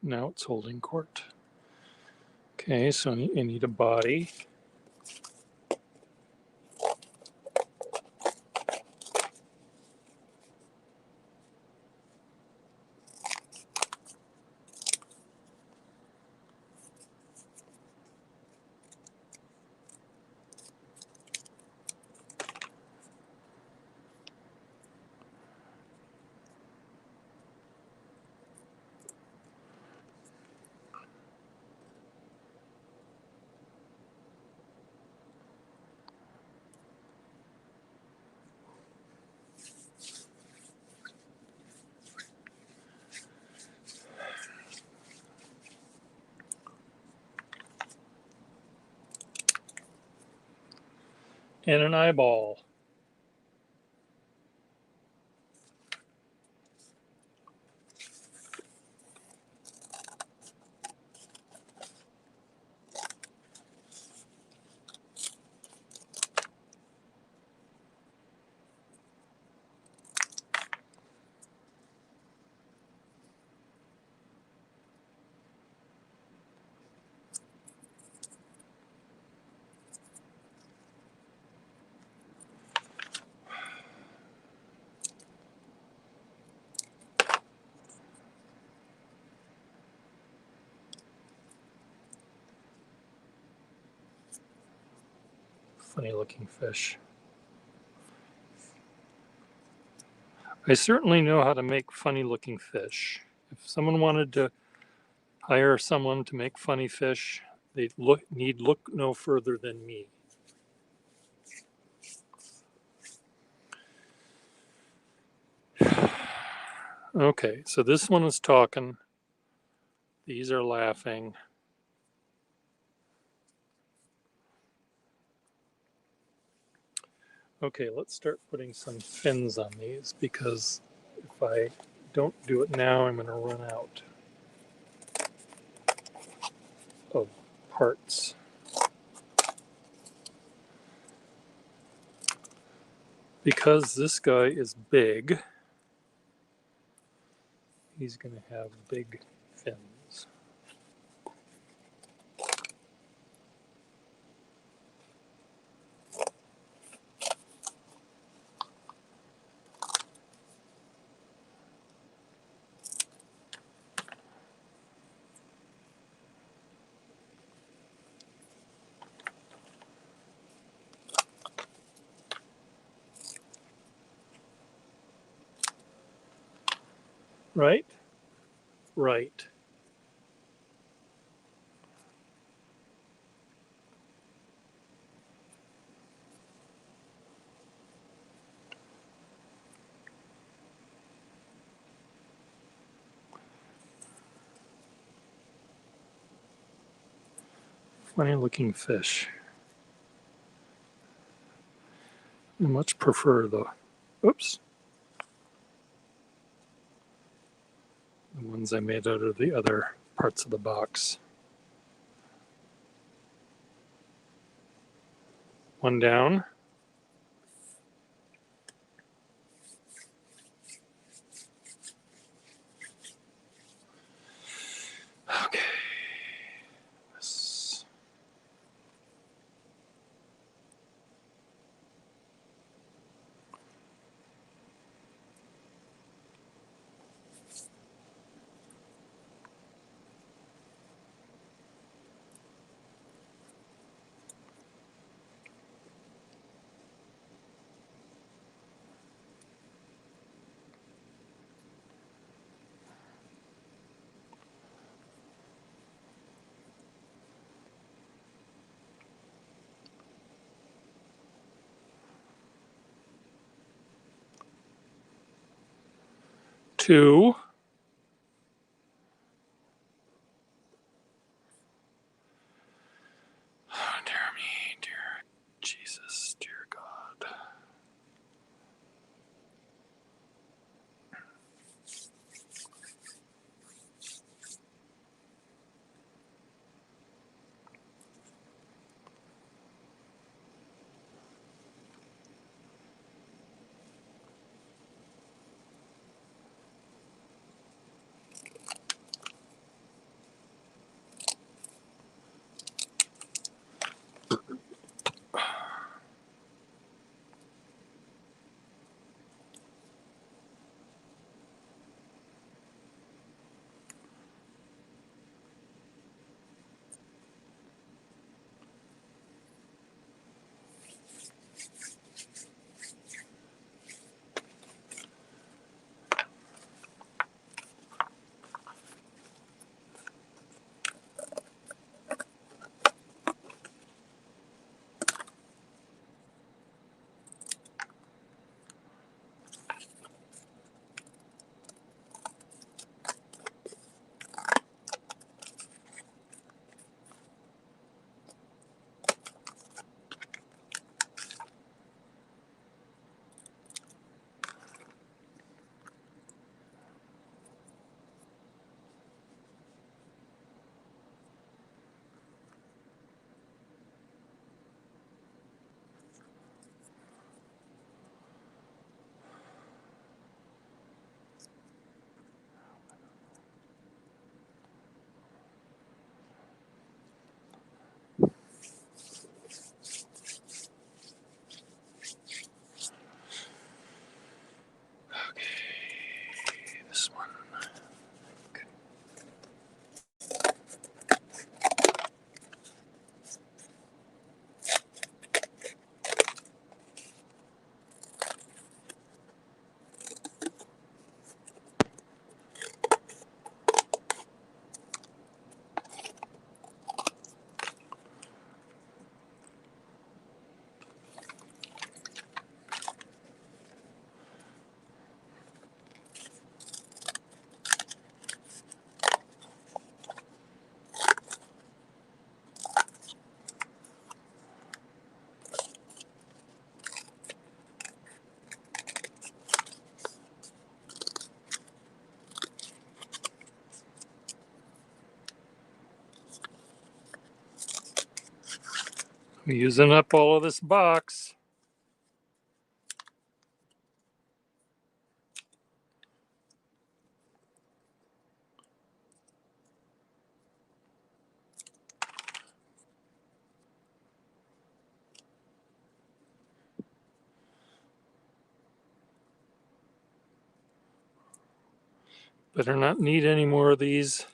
Now it's holding court. Okay, so I need a body. And an eyeball. Funny looking fish. I certainly know how to make funny looking fish. If someone wanted to hire someone to make funny fish, they'd need look no further than me. Okay, so this one is talking. These are laughing. Okay, let's start putting some fins on these because if I don't do it now, I'm going to run out of parts. Because this guy is big, he's going to have big fins. Right? Right. Funny looking fish. I much prefer the, oops, the ones I made out of the other parts of the box. One down. Okay. This. Two. Oh, dear me, dear Jesus, dear God. Okay, this one. I'm using up all of this box. Better not need any more of these.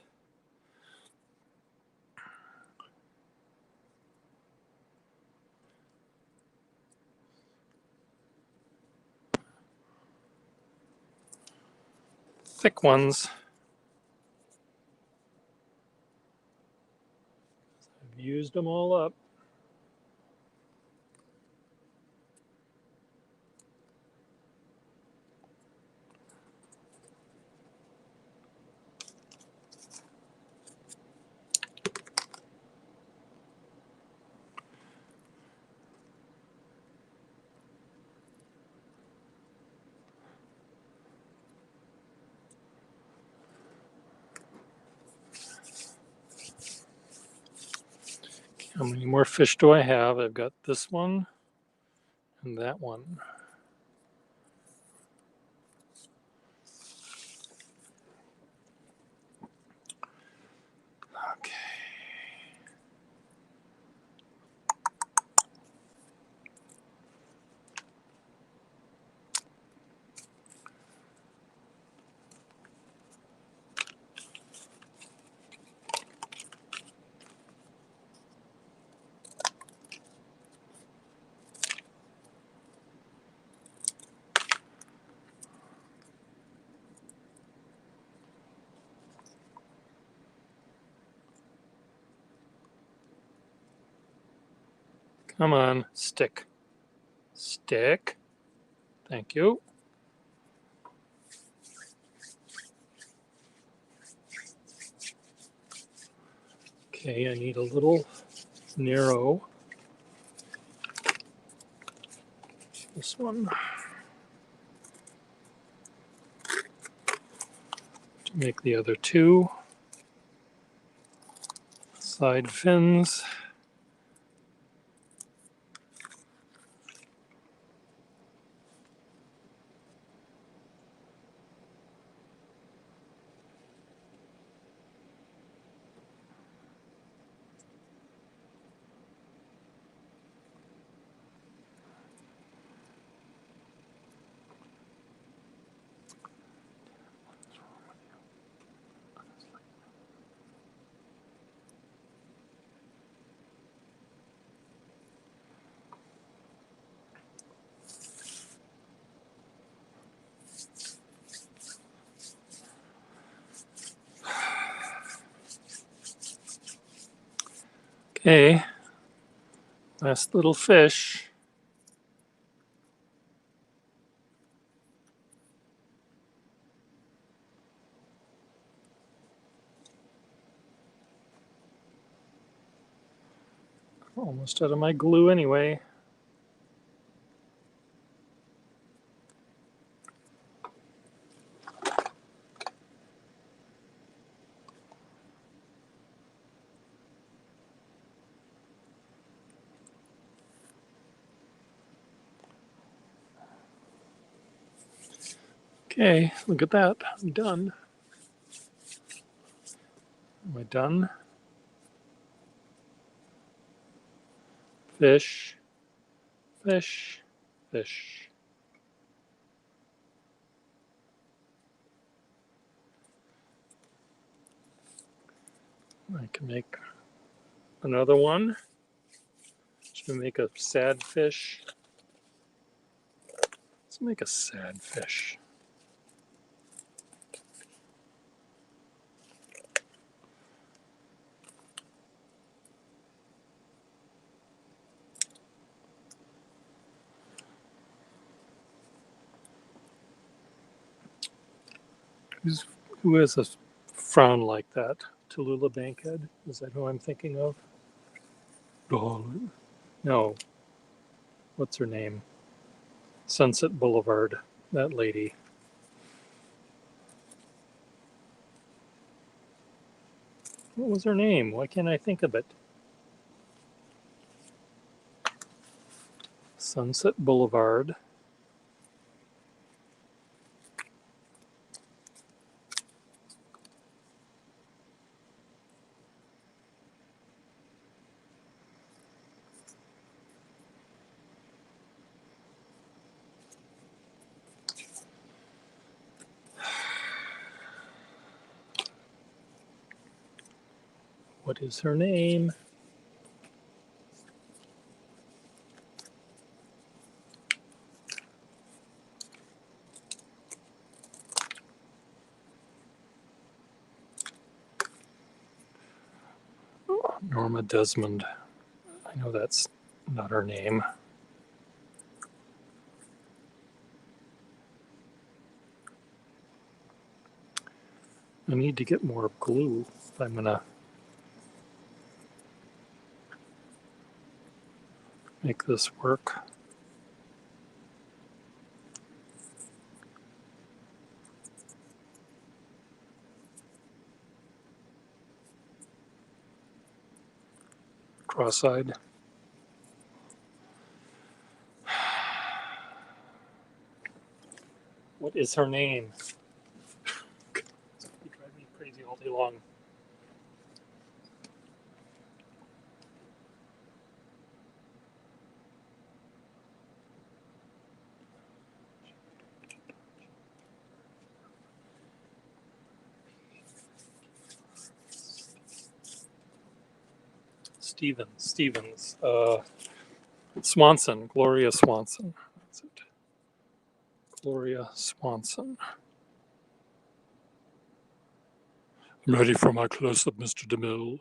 Thick ones. I've used them all up. How many more fish do I have? I've got this one and that one. Okay. Come on, stick. Stick. Thank you. Okay, I need a little narrow. This one. To make the other two. Side fins. Okay, last little fish. Almost out of my glue anyway. Okay, look at that. I'm done. Am I done? Fish, fish, fish. I can make another one. Should we make a sad fish? Let's make a sad fish. Who has a frown like that? Tallulah Bankhead? Is that who I'm thinking of? Oh, no. What's her name? Sunset Boulevard. That lady. What was her name? Why can't I think of it? Sunset Boulevard. What is her name? Norma Desmond. I know that's not her name. I need to get more glue if I'm gonna make this work. cross-eyed. What is her name? You drive me crazy all day long. Stevens. Swanson. Gloria Swanson. That's it. Gloria Swanson. I'm ready for my close-up, Mr. DeMille.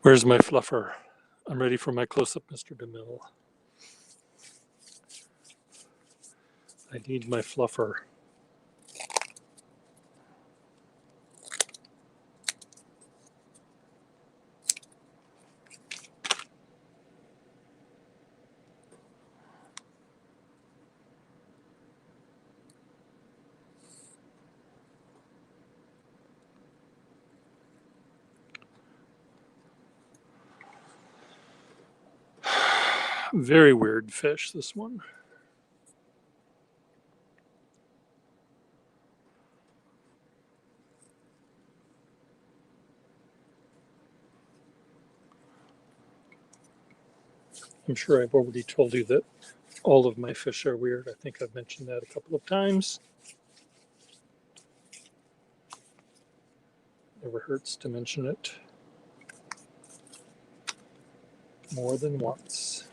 Where's my fluffer? I'm ready for my close-up, Mr. DeMille. I need my fluffer. Very weird fish, this one. I'm sure I've already told you that all of my fish are weird. I think I've mentioned that a couple of times. Never hurts to mention it more than once.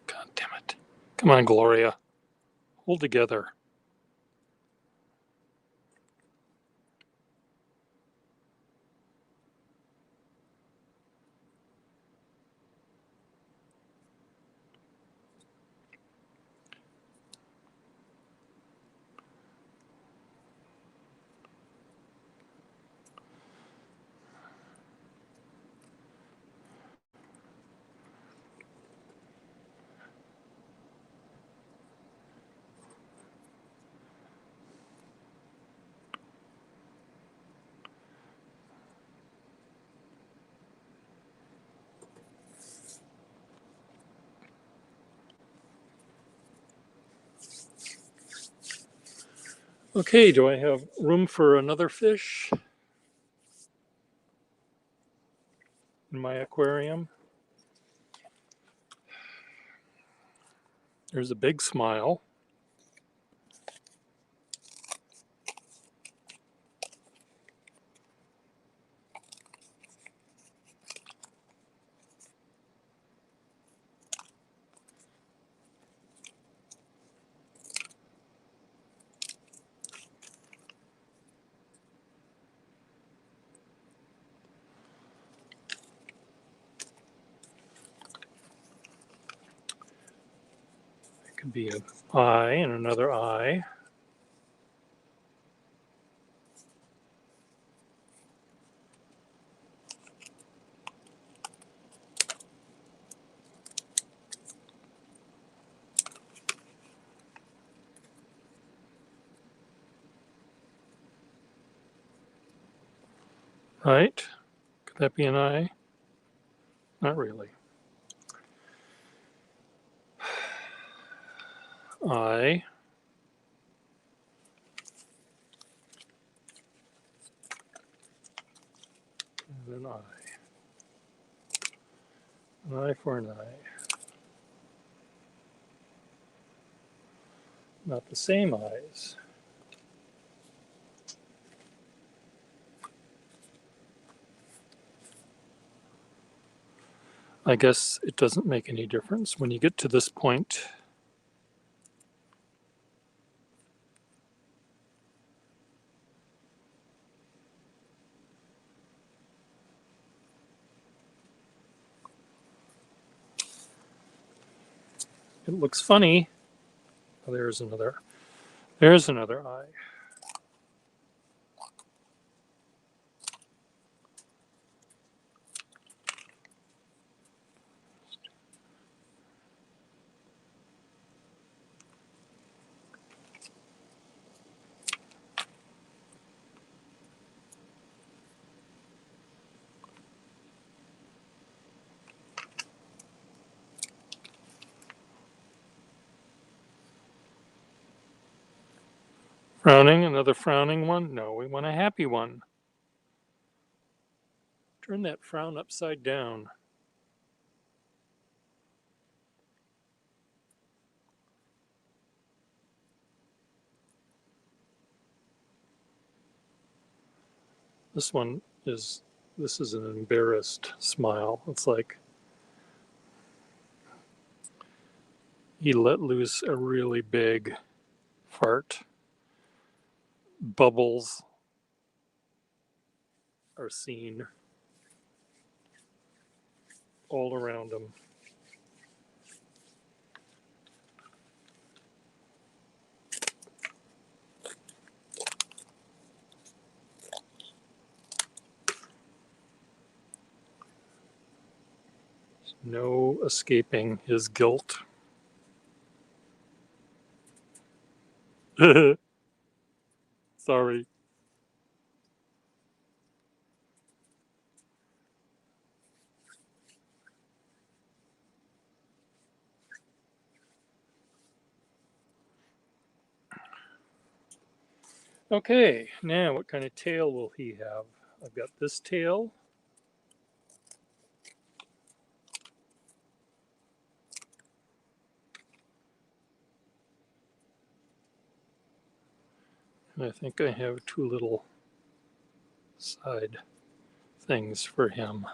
God damn it. Come on, Gloria. Hold together. Okay, do I have room for another fish in my aquarium? There's a big smile. It could be an eye and another eye. Right? Could that be an eye? Not really. Eye. and an eye. An eye for an eye. Not the same eyes. I guess it doesn't make any difference when you get to this point. It looks funny. Oh, there's another eye. Frowning, another frowning one? No, we want a happy one. Turn that frown upside down. This is an embarrassed smile. It's like he let loose a really big fart. Bubbles are seen all around him. No escaping his guilt. Sorry. Okay, now what kind of tail will he have? I've got this tail. And I think I have two little side things for him.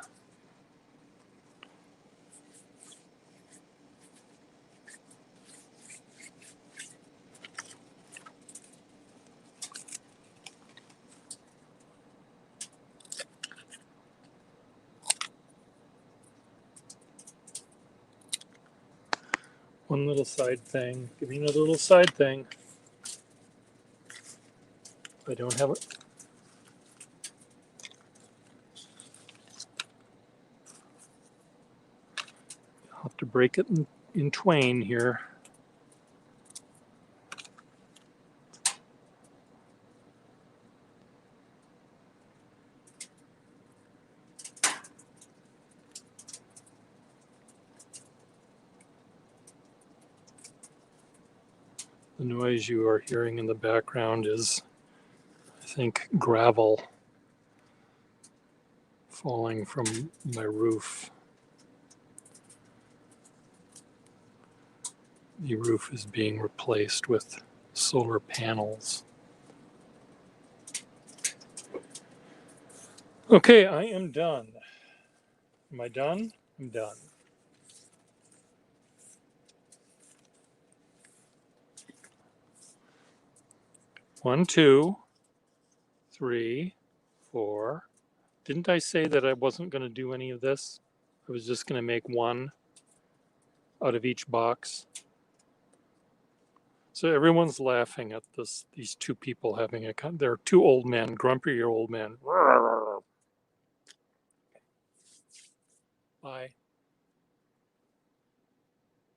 One little side thing. Give me another little side thing. I don't have it. I'll have to break it in twain here. The noise you are hearing in the background is, I think, gravel falling from my roof. The roof is being replaced with solar panels. Okay, I am done. Am I done? I'm done. One, two, three, four. Didn't I say that I wasn't going to do any of this? I was just going to make one out of each box. So everyone's laughing at these two people having they're two old men, grumpy old men.